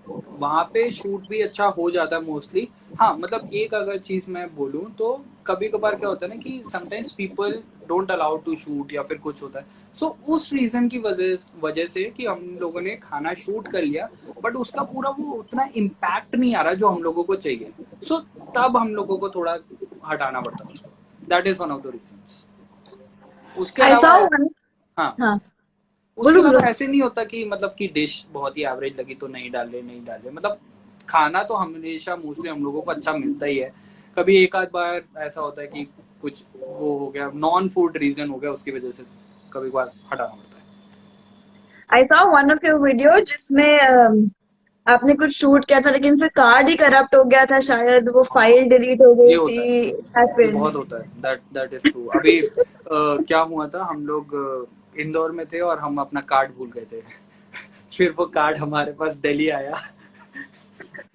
[SPEAKER 2] वहाँ पे शूट भी अच्छा हो जाता है मोस्टली। हाँ, मतलब एक अगर चीज मैं बोलूँ तो कभी कभार क्या होता है ना कि sometimes people don't allow to shoot या फिर कुछ होता है। सो उस रीजन की वजह से कि हम लोगों ने खाना शूट कर लिया बट उसका पूरा वो उतना इम्पैक्ट नहीं आ रहा जो हम लोगों को चाहिए। सो तब हम लोगों को थोड़ा हटाना पड़ता है उसको. That is one of the reasons. उसके
[SPEAKER 3] आई
[SPEAKER 2] अलावा
[SPEAKER 3] सॉ वन.
[SPEAKER 2] हाँ,
[SPEAKER 3] हाँ,
[SPEAKER 2] उसके
[SPEAKER 3] बोलो
[SPEAKER 2] अलावा
[SPEAKER 3] बोलो.
[SPEAKER 2] ऐसे नहीं होता कि मतलब कि डिश बहुत ही एवरेज लगी तो नहीं डाल रहे, नहीं डाल रहे. मतलब खाना तो हमेशा मोस्टली हम लोगों को अच्छा मिलता ही है. कभी एक आध बार ऐसा होता है कि कुछ वो हो गया, नॉन फूड रीजन हो गया, उसकी वजह से कभी बार हटाना पड़ता है.
[SPEAKER 3] I saw one of your video जिसमें आपने कुछ शूट किया था लेकिन फिर कार्ड ही करप्ट हो गया था, शायद वो
[SPEAKER 2] हाँ,
[SPEAKER 3] फाइल डिलीट हो
[SPEAKER 2] ये
[SPEAKER 3] गई
[SPEAKER 2] होता है,
[SPEAKER 3] थी.
[SPEAKER 2] ये बहुत होता है. That is true. अभी क्या हुआ था, हम लोग इंदौर में थे और हम अपना कार्ड भूल गए थे. फिर वो कार्ड हमारे पास दिल्ली आया.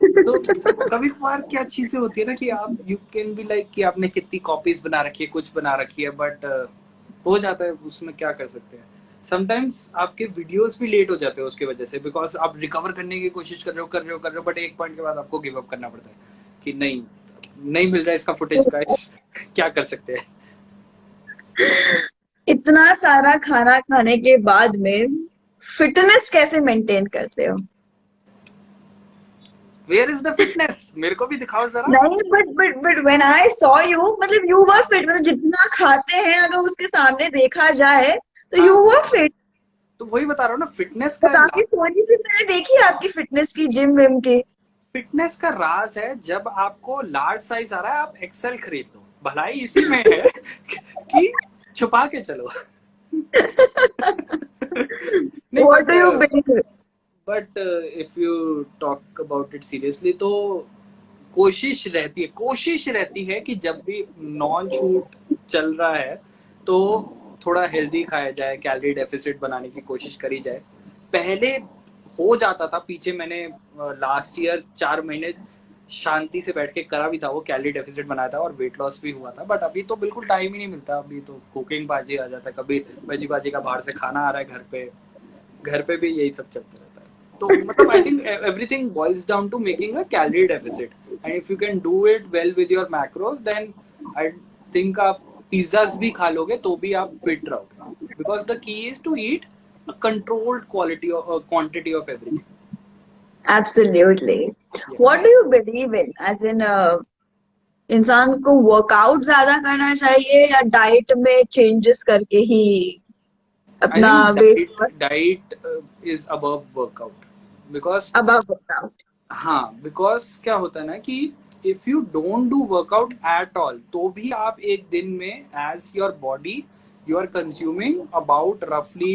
[SPEAKER 2] तो कभी कभार क्या चीजें होती है ना कि आप यू कैन बी लाइक कि आपने कितनी कॉपीज बना रखी है, कुछ बना रखी है, बट हो जाता है, उसमें क्या कर सकते हैं. समटाइम्स आपके वीडियोस भी लेट हो जाते हैं उसकी वजह से, बिकॉज आप रिकवर करने की कोशिश कर रहे हो, बट एक पॉइंट के बाद आपको गिव अप करना पड़ता है कि नहीं, नहीं मिल रहा है इसका फुटेज का. क्या कर सकते हैं.
[SPEAKER 3] इतना सारा खाना खाने के बाद में फिटनेस कैसे मेंटेन करते हो?
[SPEAKER 2] वेयर इज द फिटनेस, मेरे को भी दिखाओ जरा.
[SPEAKER 3] नहीं, but when I saw you, मतलब यू वर फिट, मतलब जितना खाते हैं अगर उसके सामने देखा जाए तो यू
[SPEAKER 2] हाँ,
[SPEAKER 3] वर फिट.
[SPEAKER 2] तो वही बता रहा हूँ ना, फिटनेस
[SPEAKER 3] तो
[SPEAKER 2] का
[SPEAKER 3] काफी सोनी भी मैंने देखी है आपकी फिटनेस की, जिम विम की.
[SPEAKER 2] फिटनेस का राज है, जब आपको लार्ज साइज आ रहा है आप एक्सेल खरीद लो. भलाई इसी में है कि छुपा के चलो. नहीं,
[SPEAKER 3] what do you believe?
[SPEAKER 2] But if you talk about it seriously, तो कोशिश रहती है कि जब भी नॉन शूट चल रहा है तो थोड़ा हेल्दी खाया जाए, कैलोरी डेफिसिट बनाने की कोशिश करी जाए. पहले हो जाता था, पीछे मैंने लास्ट ईयर 4 महीने शांति से बैठ के करा भी था, वो कैलोरी डेफिसिट बनाया था और वेट लॉस भी हुआ था. बट अभी तो बिल्कुल टाइम ही नहीं मिलता. अभी तो कुकिंग बाजी आ जाता है, कभी भाजी बाजी का बाहर से खाना आ रहा है घर पे भी यही सब चलता रहता है. तो मतलब I think everything boils down to making a calorie deficit. And if you can do it well with your macros, then I think आप पिज्जाज भी खा लोगे तो भी आप फिट रहोगे. Because the key is to eat a controlled quality or quantity of everything.
[SPEAKER 3] Absolutely.
[SPEAKER 2] Yeah.
[SPEAKER 3] What do you believe in, as in इंसान को वर्कआउट ज्यादा करना चाहिए या डाइट में चेंजेस करके ही
[SPEAKER 2] I
[SPEAKER 3] अपना
[SPEAKER 2] think
[SPEAKER 3] वेट
[SPEAKER 2] diet is above workout because
[SPEAKER 3] above workout?
[SPEAKER 2] हाँ, बिकॉज क्या होता है ना कि if you don't do workout at all तो भी आप एक दिन में as your body you are consuming about रफली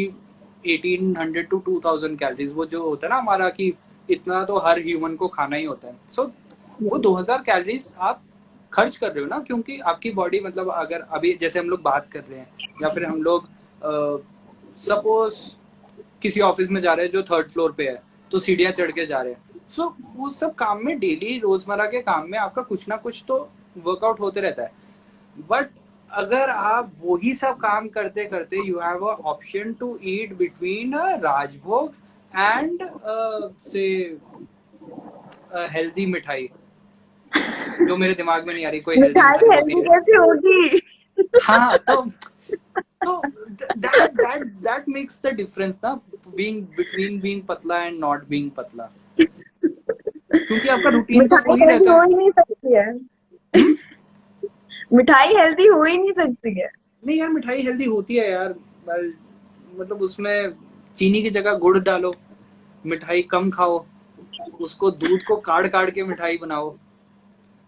[SPEAKER 2] 1800 to 2000 कैलोरीज. वो जो होता है ना हमारा कि इतना तो हर ह्यूमन को खाना ही होता है. सो वो 2000 कैलोरीज आप खर्च कर रहे हो ना, क्योंकि आपकी बॉडी मतलब अगर अभी जैसे हम लोग बात कर रहे हैं या फिर हम लोग सपोज किसी ऑफिस में जा रहे हैं जो 3rd फ्लोर पे है, तो सीढ़ियां चढ़ के जा रहे हैं. सो वो सब काम में, डेली रोजमर्रा के काम में आपका कुछ ना कुछ तो वर्कआउट होते रहता है. बट अगर आप वही सब काम करते करते you have a option to eat between Rajbhog and say healthy mithai, जो मेरे दिमाग में नहीं आ रही, कोई हेल्दी
[SPEAKER 3] मिठाई
[SPEAKER 2] मिठाई होती
[SPEAKER 3] हेल्दी
[SPEAKER 2] है.
[SPEAKER 3] कैसे होगी?
[SPEAKER 2] हाँ, तो that makes the difference ना, being between being पतला and not being पतला, क्योंकि आपका रूटीन तो
[SPEAKER 3] मिठाई
[SPEAKER 2] वही
[SPEAKER 3] हेल्दी
[SPEAKER 2] रहता
[SPEAKER 3] हो
[SPEAKER 2] है.
[SPEAKER 3] ही नहीं सकती है.
[SPEAKER 2] हम्म?
[SPEAKER 3] मिठाई हेल्दी हो ही नहीं सकती है.
[SPEAKER 2] नहीं यार, मिठाई हेल्दी होती है यार. मतलब उसमें चीनी की जगह गुड़ डालो, मिठाई कम खाओ, उसको दूध को काढ़ काढ़ के मिठाई बनाओ.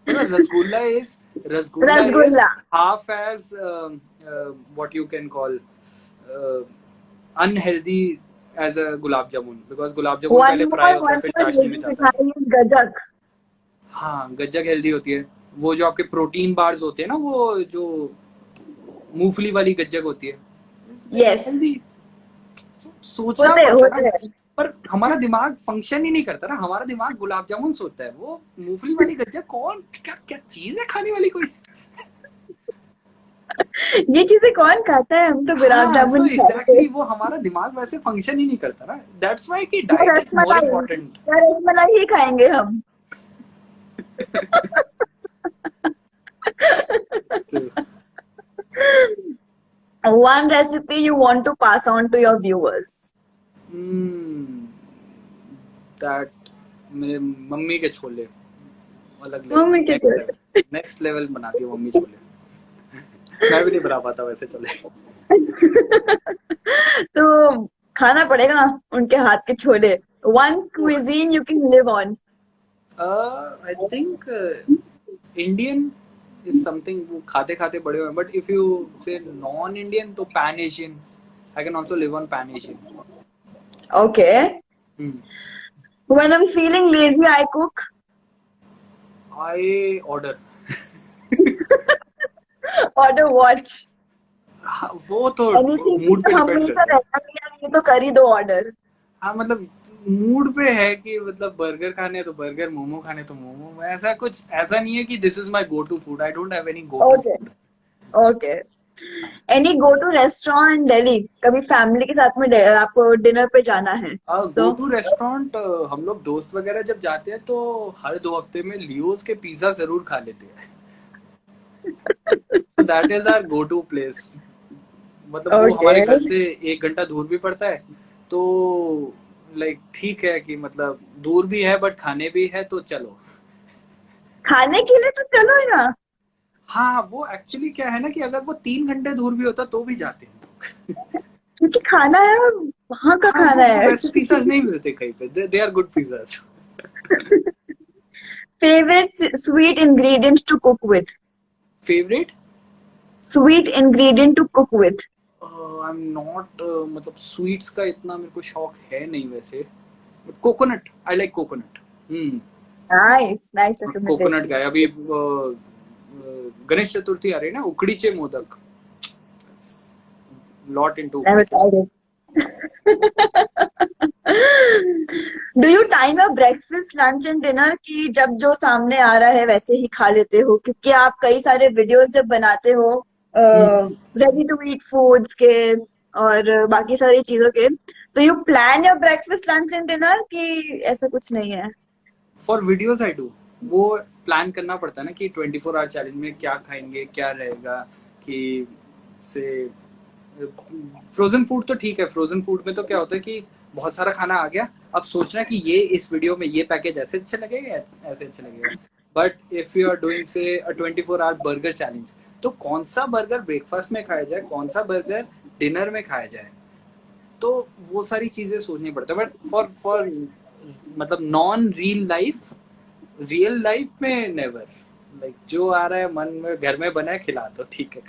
[SPEAKER 2] मतलब rasgulla is
[SPEAKER 3] rasgulla.
[SPEAKER 2] Half as what you can call unhealthy as a gulab jamun, because gulab jamun
[SPEAKER 3] one
[SPEAKER 2] पहले फ्राई
[SPEAKER 3] मोर
[SPEAKER 2] होता है
[SPEAKER 3] वन
[SPEAKER 2] फिर
[SPEAKER 3] मोर
[SPEAKER 2] चाशनी में
[SPEAKER 3] हेल्दी
[SPEAKER 2] जाता है.
[SPEAKER 3] मिठाई is गजक.
[SPEAKER 2] हाँ, गज्जक हेल्दी होती है. वो जो आपके प्रोटीन बार्स होते हैं ना, वो जो मूंगफली वाली गज्जक होती है,
[SPEAKER 3] यस,
[SPEAKER 2] हेल्दी. सोचना
[SPEAKER 3] होते
[SPEAKER 2] पड़ता है
[SPEAKER 3] होते
[SPEAKER 2] ना,
[SPEAKER 3] हैं.
[SPEAKER 2] पर हमारा दिमाग फंक्शन ही नहीं करता ना. हमारा दिमाग गुलाब जामुन सोचता है, वो मूंगफली वाली गज्जक कौन, क्या क्या चीज है खाने वाली कोई.
[SPEAKER 3] ये चीजें कौन खाता है? हम तो गुलाब
[SPEAKER 2] हाँ, सो
[SPEAKER 3] जामुन खाते हैं.
[SPEAKER 2] एग्जैक्टली वो हमारा दिमाग वैसे फंक्शन ही नहीं करता ना. दैट्स व्हाई कि
[SPEAKER 3] या
[SPEAKER 2] diet is more
[SPEAKER 3] rasmalai,
[SPEAKER 2] important.
[SPEAKER 3] या रसमलाई ही खाएंगे हम. One recipe you want to pass on to your viewers?
[SPEAKER 2] That मेरे मम्मी के छोले. अलग
[SPEAKER 3] मम्मी
[SPEAKER 2] लेवल,
[SPEAKER 3] के छोले।
[SPEAKER 2] नेक्स्ट लेवल बनाती है मम्मी छोले। मैं भी नहीं बना पाता वैसे छोले।
[SPEAKER 3] तो खाना पड़ेगा उनके हाथ के chole. One cuisine you can live on.
[SPEAKER 2] I think Indian is something वो खाते खाते बड़े हुए, बट इफ यू से नॉन इंडियन तो pan Asian, I can also live on pan Asian.
[SPEAKER 3] Okay. When I am feeling lazy I cook.
[SPEAKER 2] I order.
[SPEAKER 3] Order what?
[SPEAKER 2] वो तो mood
[SPEAKER 3] anything.
[SPEAKER 2] पे डिपेंड
[SPEAKER 3] हमेशा
[SPEAKER 2] करता है।
[SPEAKER 3] रहता नहीं यार, ये तो कर ही दो ऑर्डर।
[SPEAKER 2] हाँ मतलब मूड पे है कि मतलब बर्गर खाने हैं तो बर्गर, मोमो खाने तो मोमो, ऐसा कुछ ऐसा नहीं है कि this is my go to food, I don't have any go to
[SPEAKER 3] okay.
[SPEAKER 2] Food.
[SPEAKER 3] Okay. Any go to restaurant in Delhi? कभी फैमिली के साथ में आपको डिनर पे जाना है
[SPEAKER 2] गो
[SPEAKER 3] सो?
[SPEAKER 2] टू रेस्टोरेंट, हम लोग दोस्त वगैरह जब जाते हैं तो हर 2 हफ्ते में लियोस के पिज्जा जरूर खा लेते हैं। So that is our go to place. मतलब वो
[SPEAKER 3] ओके।
[SPEAKER 2] हमारे घर से 1 घंटा दूर भी पड़ता है, तो लाइक ठीक है कि मतलब दूर भी है बट खाने भी है तो चलो।
[SPEAKER 3] खाने के लिए तो चलो ना।
[SPEAKER 2] हाँ वो एक्चुअली क्या है ना कि अगर वो 3 घंटे दूर भी होता तो भी जाते हैं लोग।
[SPEAKER 3] क्योंकि खाना है और वहां का
[SPEAKER 2] हाँ
[SPEAKER 3] खाना
[SPEAKER 2] वो
[SPEAKER 3] है।
[SPEAKER 2] वैसे पिज्जाज नहीं मिलते कहीं पे, they are good pizzas.
[SPEAKER 3] Favourite sweet ingredient to cook with?
[SPEAKER 2] Favourite,
[SPEAKER 3] sweet ingredient to cook with?
[SPEAKER 2] I am not, मतलब स्वीट्स का इतना मेरे को शौक है नहीं वैसे, coconut, I like coconut.
[SPEAKER 3] Nice, nice
[SPEAKER 2] coconut
[SPEAKER 3] recommendation.
[SPEAKER 2] का है अभी गणेश चतुर्थी आ रही है ना, उकडीचे मोदक, लॉट इनटू
[SPEAKER 3] नेवर
[SPEAKER 2] उकडीचे।
[SPEAKER 3] Tried it. Do you time your breakfast lunch and dinner कि जब जो सामने आ रहा है वैसे ही खा लेते हो? क्योंकि आप कई सारे वीडियोस जब बनाते हो रेडी टू ईट फूड्स के और बाकी सारी चीजों के, तो you plan your breakfast lunch and dinner कि ऐसा कुछ नहीं है?
[SPEAKER 2] फॉर वीडियोस आई डू, वो प्लान करना पड़ता है ना कि 24 आवर चैलेंज में क्या खाएंगे, क्या रहेगा, कि से फ्रोजन फूड तो ठीक है, फ्रोजन फूड में तो क्या होता है कि बहुत सारा खाना आ गया, अब सोचना कि ये इस वीडियो में ये पैकेज ऐसे अच्छे लगेगा, ऐसे अच्छे लगेगा। But if you are doing say 24 our burger challenge, तो कौन सा बर्गर ब्रेकफास्ट में खाया जाए, कौन सा बर्गर डिनर में खाया जाए, तो वो सारी चीजें सोचनी पड़ता है। बट फॉर फॉर मतलब नॉन रियल लाइफ में नेवर, लाइक जो आ रहा है मन में, घर में बना है खिला दो, ठीक है।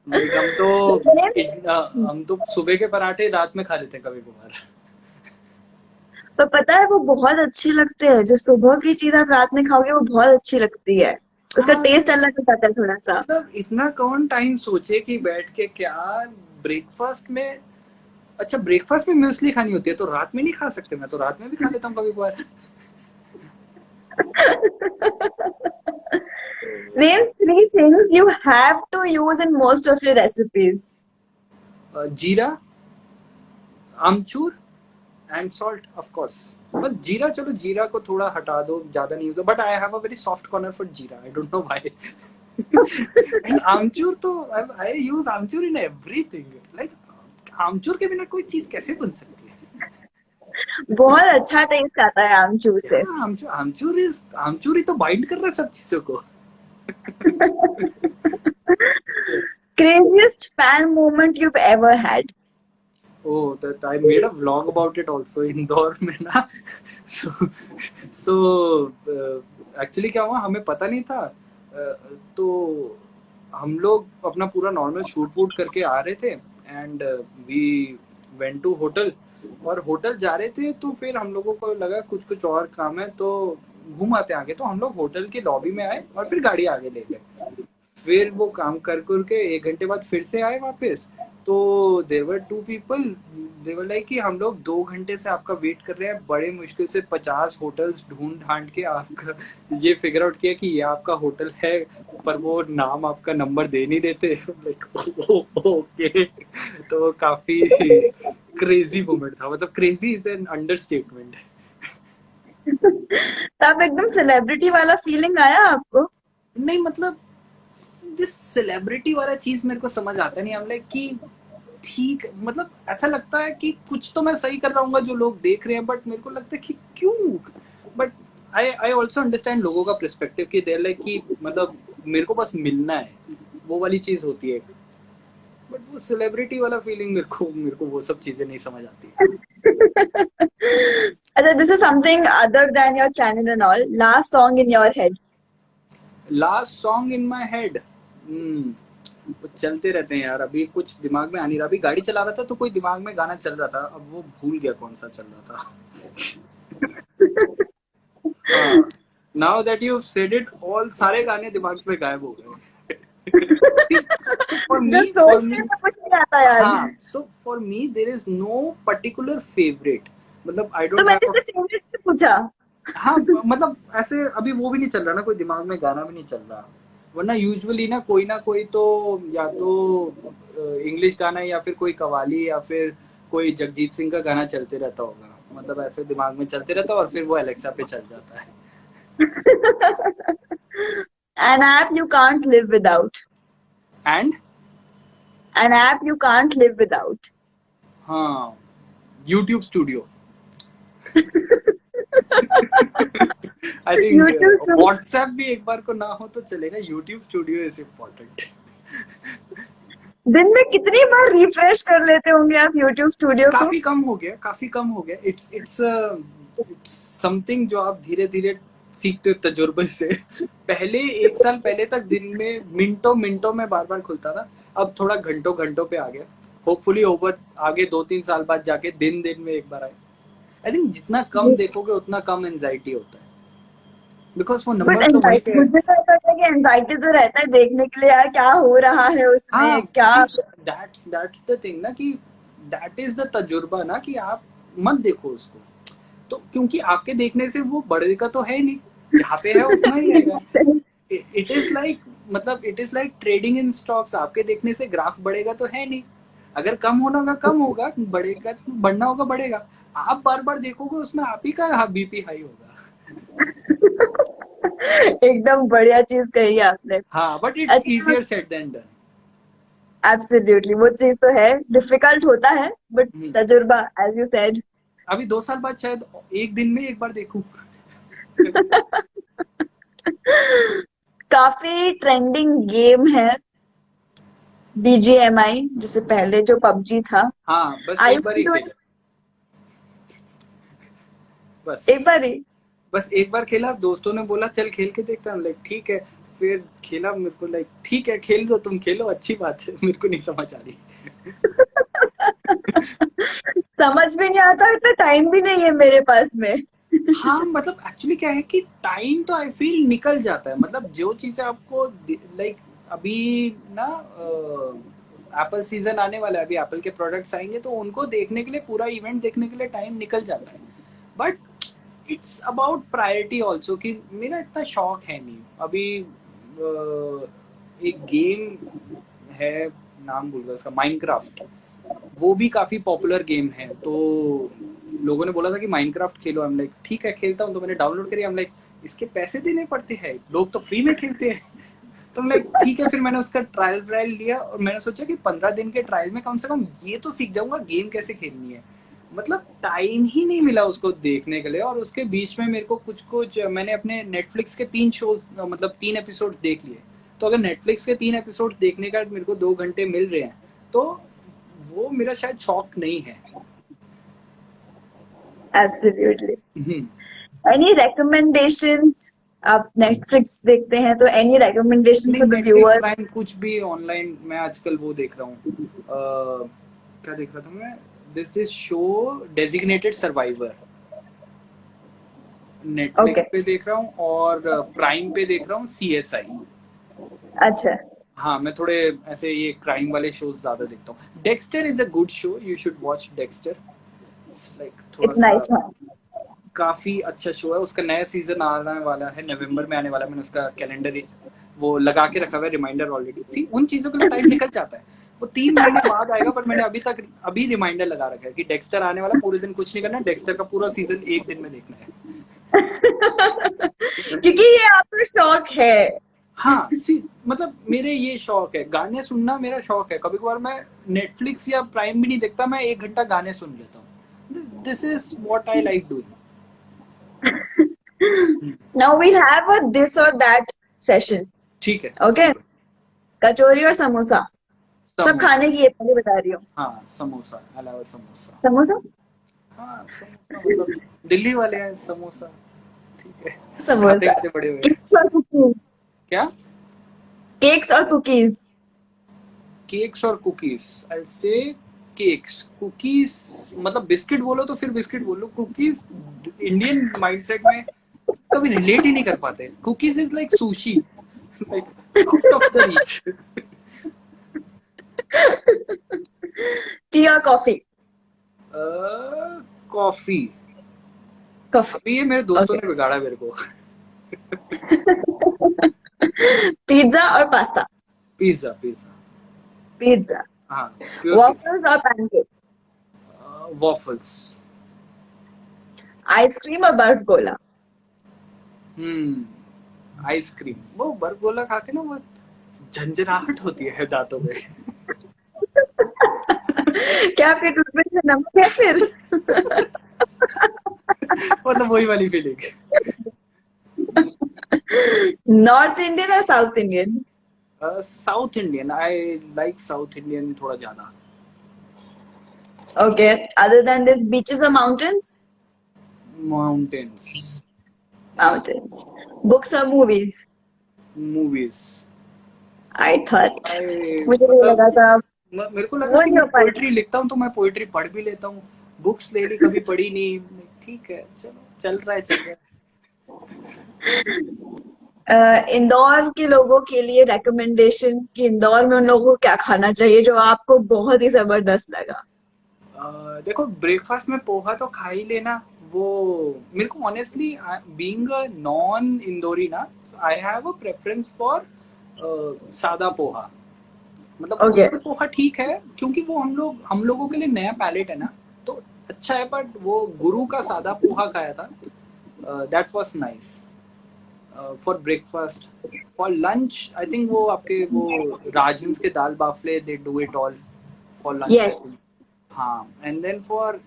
[SPEAKER 2] लाइक हम तो सुबह के पराठे रात में खा लेते हैं कभी कभार।
[SPEAKER 3] पर पता है वो बहुत अच्छी लगते हैं, जो सुबह की चीज आप रात में खाओगे वो बहुत अच्छी लगती है। उसका
[SPEAKER 2] हाँ
[SPEAKER 3] टेस्ट अलग हो जाता है थोड़ा सा।
[SPEAKER 2] मतलब इतना कौन टाइम सोचे कि बैठ के क्या ब्रेकफास्ट में, अच्छा ब्रेकफास्ट में म्यूसली खानी होती है तो रात में नहीं खा सकते, मैं तो रात में भी खा लेता हूँ कभी कभार।
[SPEAKER 3] Name 3 things you have to use in most of your recipes.
[SPEAKER 2] जीरा, आमचूर एंड सॉल्ट ऑफ कोर्स। बस जीरा, चलो जीरा को थोड़ा हटा दो, ज्यादा नहीं use, but I have a very soft corner for jeera, I don't know why. And amchur तो I use amchur in everything, like amchur के बिना कोई चीज कैसे बन सकती है।
[SPEAKER 3] बहुत अच्छा टेस्ट आता है आमचूर से।
[SPEAKER 2] आमचूर ही तो बाइंड कर रहा है सब चीजों को।
[SPEAKER 3] Craziest fan moment you've ever had?
[SPEAKER 2] Oh, that I made a vlog about it also, Indore में ना। so एक्चुअली क्या हुआ, हमें पता नहीं था, तो हम लोग अपना पूरा नॉर्मल शूट वूट करके आ रहे थे and we went to hotel, और होटल जा रहे थे तो फिर हम लोगों को लगा कुछ कुछ और काम है तो घूम आते आगे, तो हम लोग होटल के लॉबी में आए और फिर गाड़ी आगे ले गए। फिर वो काम कर के 1 घंटे बाद फिर से आए वापस, तो there were 2 people, they were like कि हम लोग 2 घंटे से आपका वेट कर रहे हैं, बड़े मुश्किल से 50 होटल्स ढूंढ ढांड के आपका ये फिगर आउट किया कि ये आपका होटल है, पर वो नाम आपका नंबर दे नहीं देते। लाइक ओके, तो काफी क्रेजी मोमेंट था, मतलब क्रेजी इज एन अंडरस्टेटमेंट।
[SPEAKER 3] तब एकदम सेलिब्रिटी वाला फीलिंग आया आपको?
[SPEAKER 2] नहीं मतलब जिस सेलिब्रिटी वाला चीज मेरे को समझ आता नहीं, हम लाइक कि ठीक, मतलब ऐसा लगता है कि कुछ तो मैं सही कर रहा हूँ जो लोग देख रहे हैं, बट मेरे को लगता है कि क्यों, बट आई ऑल्सो अंडरस्टैंड लोगों का पर्सपेक्टिव कि देर लाइक कि मतलब मेरे को बस मिलना है, वो वाली चीज होती है। बट वो सेलिब्रिटी वाला फीलिंग मेरे को वो सब चीजें नहीं समझ आती।
[SPEAKER 3] अच्छा, this is something other than your channel and all. Last song in your head.
[SPEAKER 2] Last song in my head, वो चलते रहते हैं यार, अभी कुछ दिमाग में आ नहीं रहा। अभी गाड़ी चला रहा था तो कोई दिमाग में गाना चल रहा था, अब वो भूल गया कौन सा चल रहा था। Now that you said it all, सारे गाने दिमाग से गायब हो गए। फॉर मी
[SPEAKER 3] Just सोचने में कुछ नहीं आता यार।
[SPEAKER 2] हाँ, so for me there is no particular favourite, मतलब आई
[SPEAKER 3] तो
[SPEAKER 2] डोंट
[SPEAKER 3] मैंने
[SPEAKER 2] हैव।
[SPEAKER 3] सिर्फ फेवरेट से पूछा।
[SPEAKER 2] हाँ मतलब ऐसे अभी वो भी नहीं चल रहा ना, कोई दिमाग में गाना भी नहीं चल रहा, वरना यूजुअली ना कोई तो या तो इंग्लिश गाना या फिर कोई कवाली या फिर कोई जगजीत सिंह का गाना चलते रहता होगा, मतलब ऐसे दिमाग में चलते रहता है और फिर वो एलेक्सा पे चल जाता है।
[SPEAKER 3] An app you can't live without.
[SPEAKER 2] And
[SPEAKER 3] An app you can't live without.
[SPEAKER 2] हाँ, YouTube studio. I think
[SPEAKER 3] YouTube Studio.
[SPEAKER 2] WhatsApp भी एक बार को ना हो तो चलेगा, यूट्यूब स्टूडियो इज इम्पोर्टेंट।
[SPEAKER 3] दिन में कितनी बार रिफ्रेश कर लेते होंगे आप YouTube स्टूडियो को?
[SPEAKER 2] काफी कम हो गया। इट्स समथिंग जो आप धीरे धीरे सीखते हो तजुर्बे से। पहले 1 साल पहले तक दिन में मिनटों में बार बार खुलता था, अब थोड़ा घंटों पे आ गया। होपफुली ओवर आगे 2-3 साल बाद जाके दिन में एक बार आए। आई थिंक जितना कम देखोगे उतना कम एंजाइटी होता है, बिकॉज वो
[SPEAKER 3] बट
[SPEAKER 2] नंबर तो वहीं पे है।
[SPEAKER 3] मुझे तो ऐसा लगता है कि एंजाइटी तो रहता है देखने के लिए यार, क्या हो रहा है उसमें,
[SPEAKER 2] हाँ,
[SPEAKER 3] क्या।
[SPEAKER 2] दैट्स द थिंग ना, कि दैट इज द तजुर्बा ना, कि आप मत देखो उसको, तो क्योंकि आपके देखने से वो बढ़ेगा तो है नहीं, जहाँ पे है उतना ही रहेगा। इट इज लाइक मतलब it is like trading in stocks, आपके देखने से ग्राफ बढ़ेगा तो है नहीं, अगर कम होगा, बढ़ेगा बढ़ना होगा बढ़ेगा। आप बार बार देखोगे उसमें आप ही का बीपी हाई होगा।
[SPEAKER 3] एकदम बढ़िया चीज कही आपने।
[SPEAKER 2] हाँ, बट इट्स
[SPEAKER 3] अच्छा,
[SPEAKER 2] easier said than done.
[SPEAKER 3] Absolutely वो चीज तो है, डिफिकल्ट होता है, बट तजुर्बा एज यू सेड।
[SPEAKER 2] अभी 2 साल बाद शायद एक दिन में एक बार देखूं।
[SPEAKER 3] काफी ट्रेंडिंग गेम है BGMI, जिससे पहले जो PUBG था।
[SPEAKER 2] हाँ, बस
[SPEAKER 3] आई
[SPEAKER 2] एक बार ही खेला, बस
[SPEAKER 3] एक बार ही।
[SPEAKER 2] बस एक बार खेला। दोस्तों ने बोला चल खेल के देखता हूँ, लाइक ठीक है, फिर खेला। मेरे को लाइक ठीक है, खेल लो, तुम खेलो, अच्छी बात है, मेरे को नहीं समझ आ रही।
[SPEAKER 3] समझ भी नहीं आता, इतना टाइम भी नहीं है मेरे पास में।
[SPEAKER 2] हाँ, मतलब एक्चुअली क्या है कि टाइम तो आई फील निकल जाता है, मतलब जो चीजें आपको लाइक अभी ना एप्पल सीजन आने वाला है, अभी एप्पल के प्रोडक्ट्स आएंगे तो उनको देखने के लिए, पूरा इवेंट देखने के लिए टाइम निकल जाता है। But it's about priority also, कि मेरा इतना शौक है नहीं अभी। एक गेम है, नाम भूल गया उसका, माइनक्राफ्ट, वो भी काफी पॉपुलर गेम है, तो लोगों ने बोला था कि माइनक्राफ्ट खेलो। हम लाइक ठीक है खेलता हूँ, तो मैंने डाउनलोड करी। हम लाइक इसके पैसे देने पड़ते हैं, लोग तो फ्री में खेलते हैं। तो मैं लाइक ठीक है, फिर मैंने उसका ट्रायल लिया और मैंने सोचा कि 15 दिन के ट्रायल में कम से कम ये तो सीख जाऊंगा गेम कैसे खेलनी है। मतलब टाइम ही नहीं मिला उसको देखने के लिए, और उसके बीच में मेरे को कुछ मैंने अपने नेटफ्लिक्स के 3 शोज, मतलब 3 एपिसोड्स देख लिए। तो अगर नेटफ्लिक्स के 3 एपिसोड्स देखने का मेरे को 2 घंटे मिल रहे हैं, तो वो मेरा शायद शौक नहीं है।
[SPEAKER 3] एब्सोल्युटली। Any recommendations? आप नेटफ्लिक्स देखते हैं तो any recommendation for the
[SPEAKER 2] Netflix
[SPEAKER 3] viewer?
[SPEAKER 2] Prime कुछ भी ऑनलाइन, मैं आजकल वो देख रहा हूँ, क्या देख रहा था मैं, this show designated survivor, Netflix पे देख रहा हूँ, और प्राइम पे देख रहा हूँ CSI।
[SPEAKER 3] अच्छा।
[SPEAKER 2] हाँ, मैं थोड़े ऐसे ये क्राइम वाले शोज ज्यादा देखता हूँ। Dexter is a good show, you should watch Dexter. It's like थोड़ा
[SPEAKER 3] इट्स नाइस।
[SPEAKER 2] सा काफी अच्छा शो है। उसका नया सीजन आने वाला है, नवंबर में आने वाला है। मैंने उसका कैलेंडर वो लगा के रखा हुआ है, रिमाइंडर ऑलरेडी। सी, उन चीजों के लिए टाइम निकल जाता है, वो 3 महीने बाद आएगा, पर मैंने अभी रिमाइंडर लगा रखा है कि डेक्स्टर आने वाला, पूरे दिन कुछ नहीं करना, डेक्स्टर का पूरा सीजन एक दिन में देखना है।
[SPEAKER 3] क्योंकि ये आपका शौक है।
[SPEAKER 2] हाँ, सी मतलब मेरे ये शौक है, गाने सुनना मेरा शौक है। कभी कभार मैं नेटफ्लिक्स या प्राइम भी नहीं देखता, मैं 1 घंटा गाने सुन लेता हूँ। This is what I like doing.
[SPEAKER 3] Now we'll have a this or that session.
[SPEAKER 2] ठीक है.
[SPEAKER 3] Okay? कचौरी और समोसा सब
[SPEAKER 2] समोसा.
[SPEAKER 3] खाने की, ये पहले बता रही हूँ.
[SPEAKER 2] हाँ, समोसा. अलावा समोसा.
[SPEAKER 3] समोसा
[SPEAKER 2] हाँ, समोसा मतलब दिल्ली वाले हैं समोसा. ठीक है. खाते
[SPEAKER 3] समोसा
[SPEAKER 2] खाते बड़े हुए.
[SPEAKER 3] केक्स और कुकीज.
[SPEAKER 2] क्या?
[SPEAKER 3] केक्स और कुकीज.
[SPEAKER 2] केक्स और कुकीज. आई से केक्स. कुकीज मतलब बिस्किट बोलो तो फिर बिस्किट बोलो. कुकीज इंडियन माइंडसेट में कभी रिलेट ही नहीं कर पाते. Cookies is like sushi, like out of the reach.
[SPEAKER 3] T और कॉफी.
[SPEAKER 2] कॉफी.
[SPEAKER 3] कॉफी.
[SPEAKER 2] अभी ये मेरे दोस्तों ने बिगाड़ा मेरे को.
[SPEAKER 3] पिज्जा और पास्ता.
[SPEAKER 2] पिज्जा. पिज्जा.
[SPEAKER 3] पिज्जा.
[SPEAKER 2] हाँ, प्योर
[SPEAKER 3] वॉफल्स और पैनकेक.
[SPEAKER 2] वॉफल्स.
[SPEAKER 3] आइसक्रीम और बर्फ गोला.
[SPEAKER 2] आइसक्रीम. वो बरगोला खा के ना वो झंझनाहट होती है दांतों में.
[SPEAKER 3] क्या आपके टूथपेस्ट में नमक है फिर?
[SPEAKER 2] मतलब वही वाली फीलिंग.
[SPEAKER 3] नॉर्थ इंडियन और south Indian.
[SPEAKER 2] South Indian. I like south Indian थोड़ा ज्यादा.
[SPEAKER 3] Okay. Other than this beaches और माउंटेन्स.
[SPEAKER 2] माउंटेन्स.
[SPEAKER 3] माउंटेन्स. बुक्स और मूवीज.
[SPEAKER 2] मूवीज.
[SPEAKER 3] आई थॉट,
[SPEAKER 2] मुझे
[SPEAKER 3] मुझे भी लगा था
[SPEAKER 2] मेरे को
[SPEAKER 3] वो
[SPEAKER 2] लगा कि
[SPEAKER 3] नहीं
[SPEAKER 2] मैं
[SPEAKER 3] हो पाएगा.
[SPEAKER 2] पोइट्री लिखता हूँ तो मैं पोइट्री पढ़ भी लेता हूँ. बुक्स ले ली, कभी पढ़ी नहीं. ठीक है, चलो चल रहा है.
[SPEAKER 3] इंदौर के लोगों के लिए रिकमेंडेशन कि इंदौर में उन लोगों को क्या खाना चाहिए जो आपको बहुत ही जबरदस्त लगा.
[SPEAKER 2] देखो, ब्रेकफास्ट में पोहा तो खा ही लेना. वो मेरे को honestly being a non Indori ना, I have a preference for sada poha. मतलब
[SPEAKER 3] Okay.
[SPEAKER 2] उसमें पोहा ठीक है क्योंकि वो हम लोगों के लिए नया पैलेट है ना, तो अच्छा है. बट वो गुरु का सादा पोहा खाया था, that was nice for breakfast. For lunch I think वो आपके वो राजहंस के दाल bafle, they do it all for lunch.
[SPEAKER 3] Yes.
[SPEAKER 2] हाँ, and then for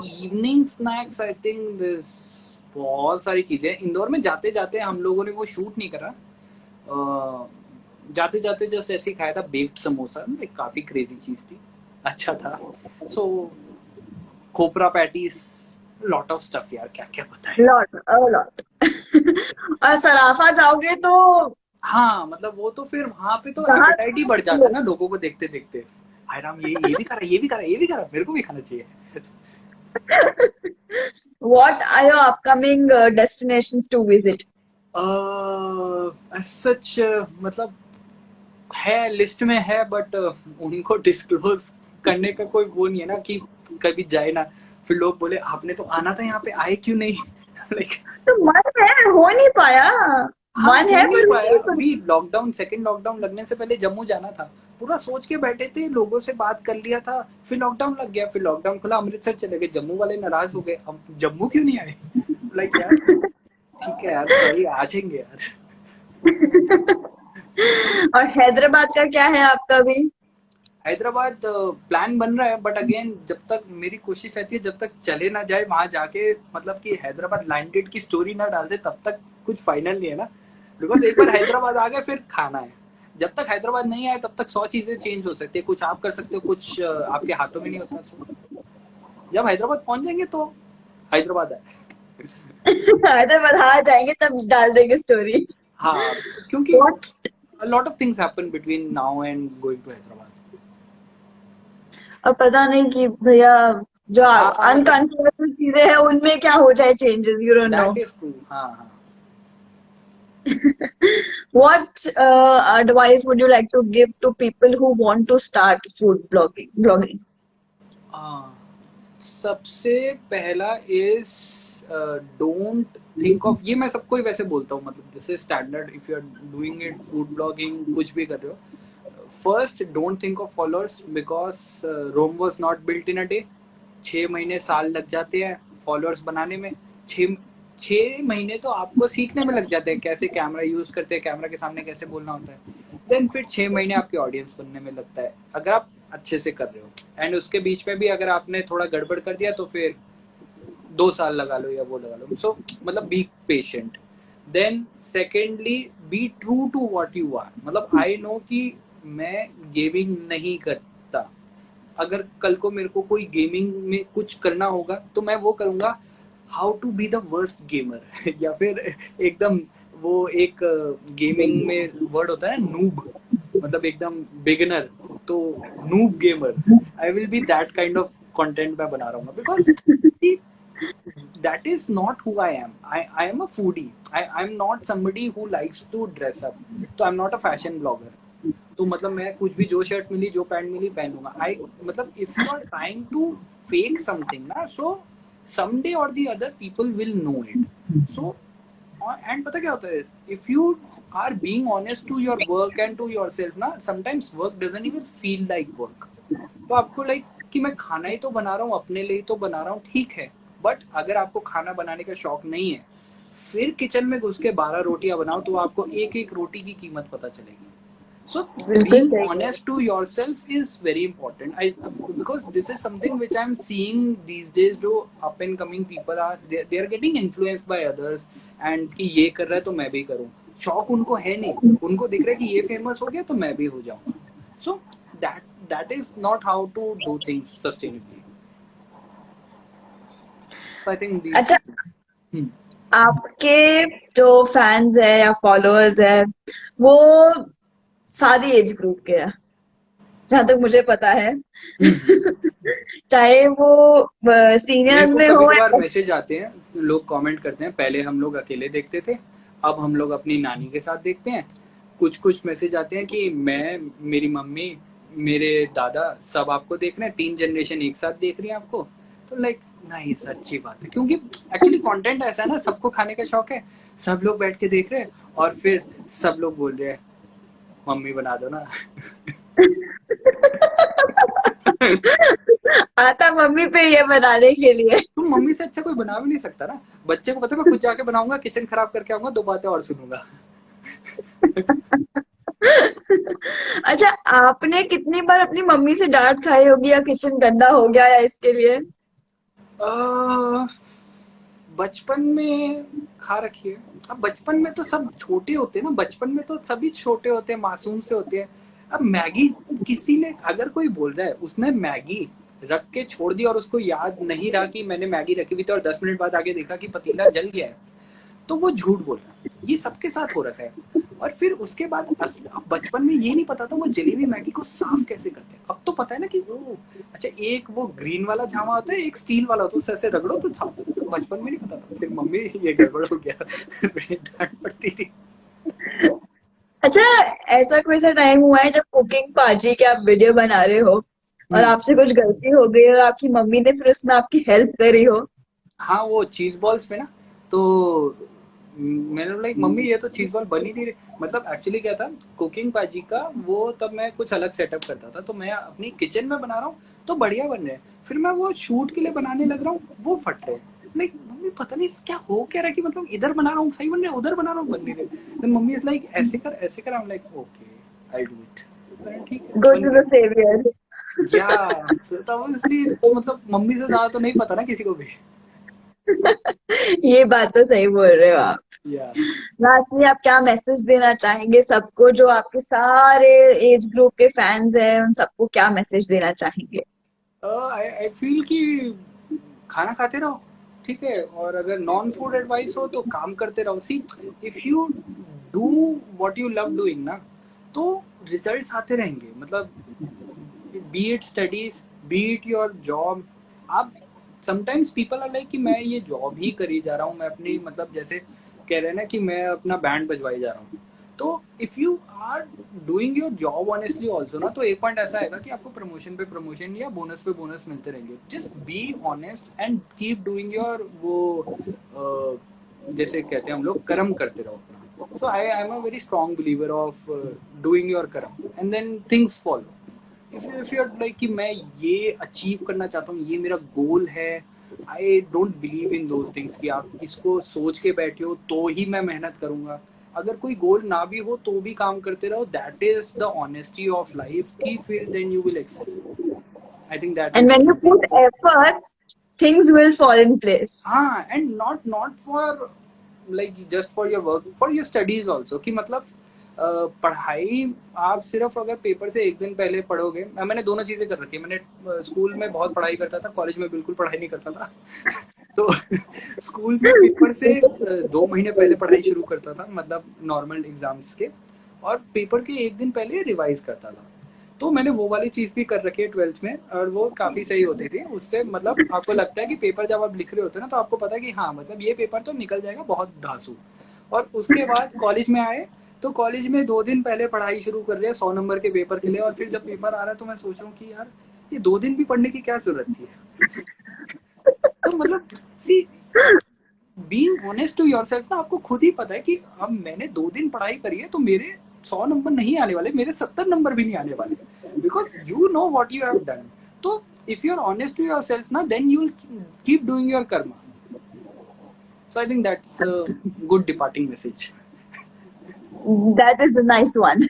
[SPEAKER 2] evening snacks I think this बहुत सारी चीजें. इंदौर में जाते जाते हम लोगों ने वो शूट नहीं करा. जाते जाते जस्ट ऐसे ही खाया था बेक्ड समोसा. एक काफी क्रेजी चीज थी, अच्छा था. सो खोपरा पैटीज, लॉट ऑफ स्टफ यार, क्या क्या बताए.
[SPEAKER 3] Lot, a lot. और सराफा जाओगे तो
[SPEAKER 2] हाँ, मतलब वो तो फिर वहां पे तो
[SPEAKER 3] कहाँ
[SPEAKER 2] एपेटाइट ही बढ़ जाता है ना लोगों को देखते देखते. हाय राम, ये भी करा, ये भी करा, ये भी करा, मेरे को भी खाना चाहिए.
[SPEAKER 3] what are your upcoming destinations to visit?
[SPEAKER 2] सच मतलब है, लिस्ट में है, बट उनको डिस्क्लोज करने का कोई वो नहीं है ना कि कभी जाए ना फिर लोग बोले आपने तो आना था यहाँ पे, आए क्यों नहीं. लाइक
[SPEAKER 3] तो मन है, हो नहीं पाया. मन है पर नहीं.
[SPEAKER 2] अभी लॉकडाउन, सेकंड लॉकडाउन लगने से पहले जम्मू जाना था. पूरा सोच के बैठे थे, लोगों से बात कर लिया था. फिर लॉकडाउन लग गया, फिर लॉकडाउन खुला, अमृतसर चले गए. जम्मू वाले नाराज हो गए, हम जम्मू क्यों नहीं आए. लाइक यार ठीक है यार, सॉरी, आ जाएंगे यार.
[SPEAKER 3] और हैदराबाद का क्या है आपका भी?
[SPEAKER 2] हैदराबाद प्लान बन रहा है, बट अगेन जब तक मेरी कोशिश रहती है जब तक चले ना जाए वहां जाके, मतलब कि हैदराबाद लैंडेड की स्टोरी ना डाल दे, तब तक कुछ फाइनल नहीं है ना. बिकॉज एक बार हैदराबाद आ गए फिर खाना है. जब तक हैदराबाद नहीं आए तब तक 100 चीजें चेंज हो सकती है. कुछ आप कर सकते हो, कुछ आपके हाथों में नहीं होता. जब हैदराबाद पहुंच जाएंगे तो हैदराबाद है.
[SPEAKER 3] हैदराबाद आ जाएंगे तब डाल देंगे स्टोरी.
[SPEAKER 2] हाँ, क्योंकि a lot of things happen between now and going to Hyderabad.
[SPEAKER 3] और पता नहीं कि भैया जो
[SPEAKER 2] हाँ,
[SPEAKER 3] अनकंट्रोलेबल चीजें हैं उनमें क्या हो जाए changes, you don't know.
[SPEAKER 2] That is true. हाँ हाँ.
[SPEAKER 3] What advice would you like to give to people who want to start food blogging?
[SPEAKER 2] सबसे पहला इज डोंट थिंक ऑफ, ये मैं सबको ही वैसे बोलता हूँ, मतलब this is standard if you are doing it, food blogging कुछ भी कर रहे हो. First, don't think of followers, because Rome was not built in a day. 6 महीने साल लग जाते हैं फॉलोअर्स बनाने में. 6 महीने तो आपको सीखने में लग जाते हैं, कैसे कैमरा यूज करते हैं, कैमरा के सामने कैसे बोलना होता है. देन फिर 6 महीने आपके ऑडियंस बनने में लगता है, अगर आप अच्छे से कर रहे हो. एंड उसके बीच में भी अगर आपने थोड़ा गड़बड़ कर दिया तो फिर 2 साल लगा लो या वो लगा लो. सो मतलब be patient. Then secondly be true to what you are. मतलब आई नो कि मैं गेमिंग नहीं करता. अगर कल को मेरे को कोई गेमिंग में कुछ करना होगा तो मैं वो करूंगा how to be the worst gamer या फिर एकदम वो एक गेमिंग में वर्ड होता है नूब, मतलब एकदम बिगिनर, तो noob gamer. I will be that kind of content मैं बना रहा हूँ because see that is not who I am. I am a foodie. I'm not somebody who likes to dress up. तो I'm not a fashion blogger. तो मतलब मैं कुछ भी जो शर्ट मिली जो पैंट मिली पहन लूंगा. आई मतलब if you are trying to fake something ना, so someday or the other people will know it. So and पता क्या होता है, if you are being honest to your work and to yourself ना, sometimes work doesn't even feel like work. तो आपको like कि मैं खाना ही तो बना रहा हूँ, अपने लिए तो बना रहा हूँ, ठीक है. बट अगर आपको खाना बनाने का शौक नहीं है, फिर किचन में घुस के 12 रोटियां बनाओ तो आपको एक एक रोटी की कीमत पता चलेगी. So being honest to yourself is very important. Because this is something which I'm seeing these days. जो up and coming people are, they are getting influenced by others and कि ये कर रहा है तो मैं भी करूँ. शौक उनको है नहीं, उनको दिख रहा है कि ये फेमस हो गया तो मैं भी हो जाऊंगा. So that is not how to do things sustainably. So I think these.
[SPEAKER 3] अच्छा, आपके जो फैंस है या फॉलोअर्स है वो सारी एज ग्रुप के हैं जहां तक मुझे पता है. चाहे वो सीनियर्स में हो.
[SPEAKER 2] कभी कभार मैसेज आते हैं, लोग कमेंट करते हैं, पहले हम लोग अकेले देखते थे, अब हम लोग अपनी नानी के साथ देखते हैं. कुछ मैसेज आते हैं कि मैं, मेरी मम्मी, मेरे दादा सब आपको देख रहे हैं, 3 जनरेशन एक साथ देख रही है आपको. तो लाइक नहीं, अच्छी बात है, क्योंकि एक्चुअली कंटेंट ऐसा है ना, सबको खाने का शौक है, सब लोग बैठ के देख रहे हैं और फिर सब लोग बोल रहे हैं मम्मी बना दो ना.
[SPEAKER 3] आता मम्मी पे ये बनाने के लिए.
[SPEAKER 2] तुम मम्मी से अच्छा कोई बना भी नहीं सकता ना. बच्चे को पता है मैं खुद जाके बनाऊंगा, किचन खराब करके आऊंगा, 2 बातें और सुनूंगा.
[SPEAKER 3] अच्छा, आपने कितनी बार अपनी मम्मी से डांट खाई होगी या किचन गंदा हो गया या इसके लिए?
[SPEAKER 2] बचपन में खा रखी है. अब बचपन में तो सब छोटे होते हैं ना, बचपन में तो सभी छोटे होते हैं, मासूम से होते हैं. अब मैगी किसी ने, अगर कोई बोल रहा है उसने मैगी रख के छोड़ दी और उसको याद नहीं रहा कि मैंने मैगी रखी हुई थी और 10 मिनट बाद आगे देखा कि पतीला जल गया है, तो वो झूठ बोल रहा है. ये सबके साथ हो रखा है. और फिर उसके बाद अब बचपन में ये नहीं पता था वो जलेबी मैगी को साफ कैसे करते हैं. अब तो पता है ना कि वो अच्छा, एक वो ग्रीन वाला झामा होता है, एक स्टील वाला होता है, उससे ऐसे रगड़ो तो साफ. तो बचपन में नहीं पता था. फिर मम्मी ये गड़बड़ हो गया, डांट पड़ती थी.
[SPEAKER 3] अच्छा, ऐसा कोई सा टाइम हुआ है जब कुकिंग पाजी के आप वीडियो बना रहे हो और आपसे कुछ गलती हो गई और आपकी मम्मी ने फिर उसमें आपकी हेल्प करी हो?
[SPEAKER 2] हाँ, वो चीज बॉल्स में ना, तो मैंने लाइक मम्मी ये तो चीज बॉल बनी नहीं रही. मतलब एक्चुअली क्या था, कुकिंग पाजी का वो तब मैं कुछ अलग सेटअप करता था, तो मैं अपनी किचन में बना रहा हूँ तो बढ़िया बन रहे हैं. फिर मैं वो शूट के लिए बनाने लग रहा हूँ, वो फट रहे. लाइक मम्मी पता नहीं क्या हो क्या रहा है कि मतलब इधर बना रहा हूँ सही बन रहे, उधर बना रहा हूँ बन नहीं रहे. तो मम्मी इज लाइक ऐसे कर ऐसे कर. I am like okay I do it. ठीक है,
[SPEAKER 3] गो टू द सेवियर.
[SPEAKER 2] या तब इसलिए मतलब मम्मी से ज्यादा तो नहीं पता ना किसी को भी.
[SPEAKER 3] ये बात तो सही बोल रहे हो आप. लास्टली आप क्या मैसेज देना चाहेंगे सबको जो आपके सारे एज ग्रुप के फैंस हैं, उन सबको क्या मैसेज देना चाहेंगे?
[SPEAKER 2] आई फील कि खाना खाते रहो, ठीक है, और अगर नॉन फूड एडवाइस हो तो काम करते रहो. See if you do what you love doing ना, तो रिजल्ट्स आते रहेंगे. मतलब B it studies, B it your job. आप समटाइम्स पीपल आर लाइक कि मैं ये जॉब ही करी जा रहा हूँ, मैं अपनी मतलब जैसे कह रहे हैं ना कि मैं अपना बैंड बजवाई जा रहा हूँ. तो if you are doing your job honestly also ना, तो एक पॉइंट ऐसा आएगा कि आपको प्रमोशन पे प्रमोशन या बोनस पे बोनस मिलते रहेंगे. Just be honest and keep doing your वो जैसे कहते हैं हम लोग, कर्म करते रहो अपना. So I am a very strong believer of doing your karma and then things follow. If you are like कि मैं ये अचीव करना चाहता हूँ, ये मेरा गोल है, I don't believe in those things कि आप इसको सोच के बैठे हो तो ही मैं मेहनत करूंगा. अगर कोई गोल ना भी हो तो भी काम करते रहो. That is the honesty of life की फिर then you will excel. I think that
[SPEAKER 3] and when you put efforts things will fall in place.
[SPEAKER 2] हाँ, and not for like just for your work, for your studies also, कि मतलब पढ़ाई आप सिर्फ अगर paper से एक दिन पहले पढ़ोगे, मैंने दोनों चीजें कर रखी है। मैंने स्कूल में बहुत पढ़ाई करता था, कॉलेज में बिल्कुल पढ़ाई नहीं करता था। तो स्कूल में पेपर से 2 महीने पहले पढ़ाई शुरू करता था, मतलब नॉर्मल एग्जाम्स के, और पेपर के एक दिन पहले रिवाइज करता था। तो मैंने वो वाली चीज भी कर रखी है 12th में, और वो काफी सही होती थी। उससे मतलब आपको लगता है कि पेपर जब आप लिख रहे होते हो ना, तो आपको पता है कि हाँ मतलब ये पेपर तो निकल जाएगा बहुत धांसू। और उसके बाद कॉलेज में आए, तो कॉलेज में 2 दिन पहले पढ़ाई शुरू कर रहे हैं 100 नंबर के पेपर के लिए, और फिर जब पेपर आ रहा है तो मैं सोच रहा हूँ कि यार ये 2 दिन भी पढ़ने की क्या जरूरत थी। तो मतलब सी, बीइंग ऑनेस्ट टू योरसेल्फ ना, आपको खुद ही पता है कि अब मैंने 2 दिन पढ़ाई करी है, तो मेरे 100 नंबर नहीं आने वाले, मेरे 70 नंबर भी नहीं आने वाले, because you know what you have done. तो if you are honest to yourself ना, then you will keep doing your karma. So I think that's a good departing message.
[SPEAKER 3] That is a nice one.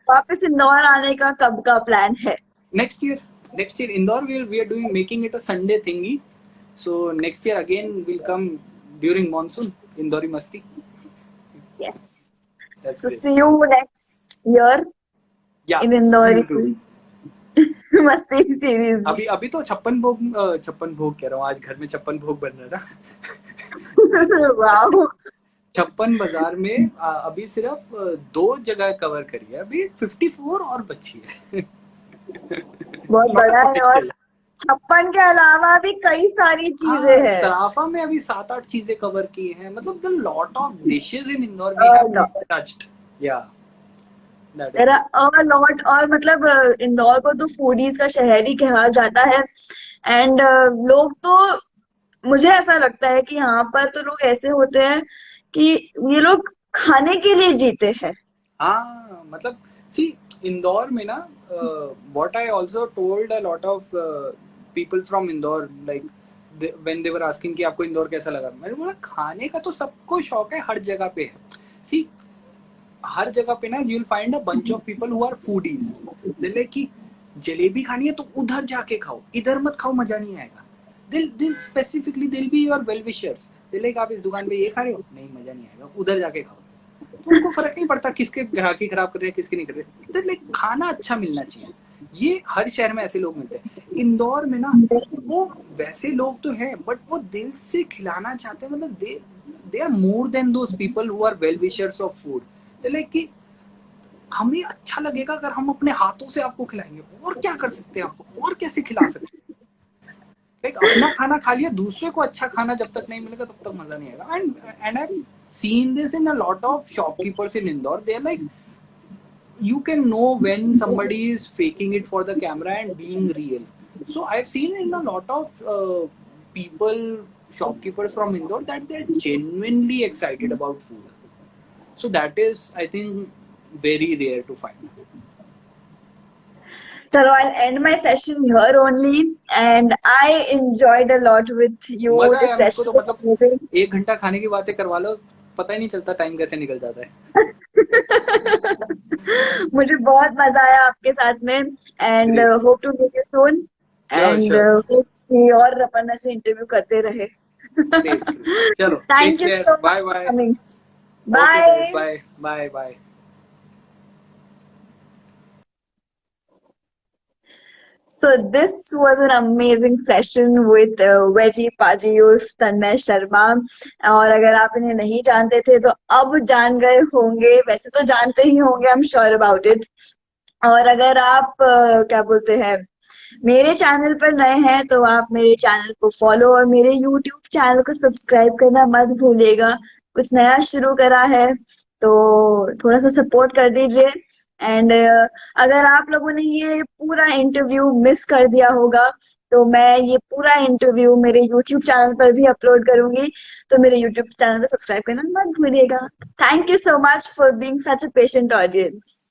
[SPEAKER 3] वापस इंदौर आने का कब का plan है?
[SPEAKER 2] Next year Indore, we are doing, making it a Sunday thingy. So next year again we'll come during monsoon, Indori Masti.
[SPEAKER 3] Yes.
[SPEAKER 2] That's
[SPEAKER 3] So
[SPEAKER 2] it.
[SPEAKER 3] see you next year
[SPEAKER 2] Yeah.
[SPEAKER 3] in Indore
[SPEAKER 2] you too.
[SPEAKER 3] मस्ती series.
[SPEAKER 2] अभी तो 56 भोग कह रहा हूँ, आज घर में 56 भोग बन रहा था।
[SPEAKER 3] वाओ.
[SPEAKER 2] 56 बाजार में अभी सिर्फ 2 जगह कवर करी है, अभी 54 और बची है।
[SPEAKER 3] बहुत बड़ा है, और 56 के अलावा भी कई सारी चीजें हैं.
[SPEAKER 2] सराफा में अभी 7-8 चीजें कवर की हैं, मतलब the lot of dishes in Indore we have touched. Yeah
[SPEAKER 3] there are a lot. और मतलब इंदौर को तो फूडीज का शहर ही कहा जाता है. एंड लोग तो, मुझे ऐसा लगता है कि यहाँ पर तो लोग ऐसे होते हैं कि ये लोग खाने के लिए जीते हैं.
[SPEAKER 2] हाँ मतलब सी, इंदौर में ना, what I also told a lot of people from Indore, like when they were asking कि आपको इंदौर कैसा लगा, मैंने बोला खाने का तो सबको शौक है, हर जगह पे है. सी, हर जगह पे ना you will find a bunch of people who are foodies. They like कि जलेबी खानी है तो उधर जाके खाओ, इधर मत खाओ, मजा नहीं आएगा. दिल स्पेसिफिकली दिल be your well wishers. They like आप इस दुकान पे ये खा रहे हो, नहीं मजा नहीं आएगा, उधर जाके खाओ. तो उनको फर्क नहीं पड़ता किसके ग्राहकी खराब कर रहे हैं, किसके नहीं कर रहे. तो लाइक खाना अच्छा मिलना चाहिए. ये हर शहर में ऐसे लोग मिलते हैं. इंदौर में ना वो वैसे लोग तो हैं, बट वो दिल से खिलाना चाहते हैं. मतलब they are more than those people who are well wishers of food. They like कि हमें अच्छा लगेगा अगर हम अपने हाथों से आपको खिलाएंगे, और क्या कर सकते हैं आपको, और कैसे खिला सकते हैं. लाइक अपना खाना खा लिया, दूसरे को अच्छा खाना जब तक नहीं मिलेगा तब तक मजा नहीं आएगा. And I seen this in a lot of shopkeepers in Indore. They're like, you can know when somebody is faking it for the camera and being real. So I've seen in a lot of people, shopkeepers from Indore, that they're genuinely excited about food. So that is, I think, very rare to find.
[SPEAKER 3] So I'll end my session here only, and I enjoyed a lot with you
[SPEAKER 2] मजा
[SPEAKER 3] this
[SPEAKER 2] आया मेरे को
[SPEAKER 3] session.
[SPEAKER 2] तो, मतलब 1 घंटा खाने की बातें करवा लो, पता ही नहीं चलता टाइम कैसे निकल जाता है.
[SPEAKER 3] मुझे बहुत मजा आया आपके साथ में, and
[SPEAKER 2] Great.
[SPEAKER 3] Hope to meet you soon,
[SPEAKER 2] Sure,
[SPEAKER 3] and
[SPEAKER 2] sure.
[SPEAKER 3] Hope कि और अपन ऐसे इंटरव्यू करते रहे.
[SPEAKER 2] Great. चलो, take
[SPEAKER 3] Thank you
[SPEAKER 2] care.
[SPEAKER 3] so much
[SPEAKER 2] Bye
[SPEAKER 3] for
[SPEAKER 2] bye.
[SPEAKER 3] coming.
[SPEAKER 2] Okay, guys.
[SPEAKER 3] Bye.
[SPEAKER 2] Bye. Bye bye.
[SPEAKER 3] So this was an amazing session with Veggie Paji उर्फ तन्मय शर्मा. और अगर आप इन्हें नहीं जानते थे तो अब जान गए होंगे, वैसे तो जानते ही होंगे, I am sure about it. और अगर आप क्या बोलते हैं, मेरे चैनल पर नए हैं तो आप मेरे चैनल को फॉलो और मेरे यूट्यूब चैनल को सब्सक्राइब करना मत भूलिएगा. कुछ नया शुरू करा है तो थोड़ा सा सपोर्ट कर दीजिए. एंड अगर आप लोगों ने ये पूरा इंटरव्यू मिस कर दिया होगा तो मैं ये पूरा इंटरव्यू मेरे यूट्यूब चैनल पर भी अपलोड करूंगी, तो मेरे यूट्यूब चैनल पर सब्सक्राइब करना मत भूलिएगा. Thank you so much for being such a patient audience.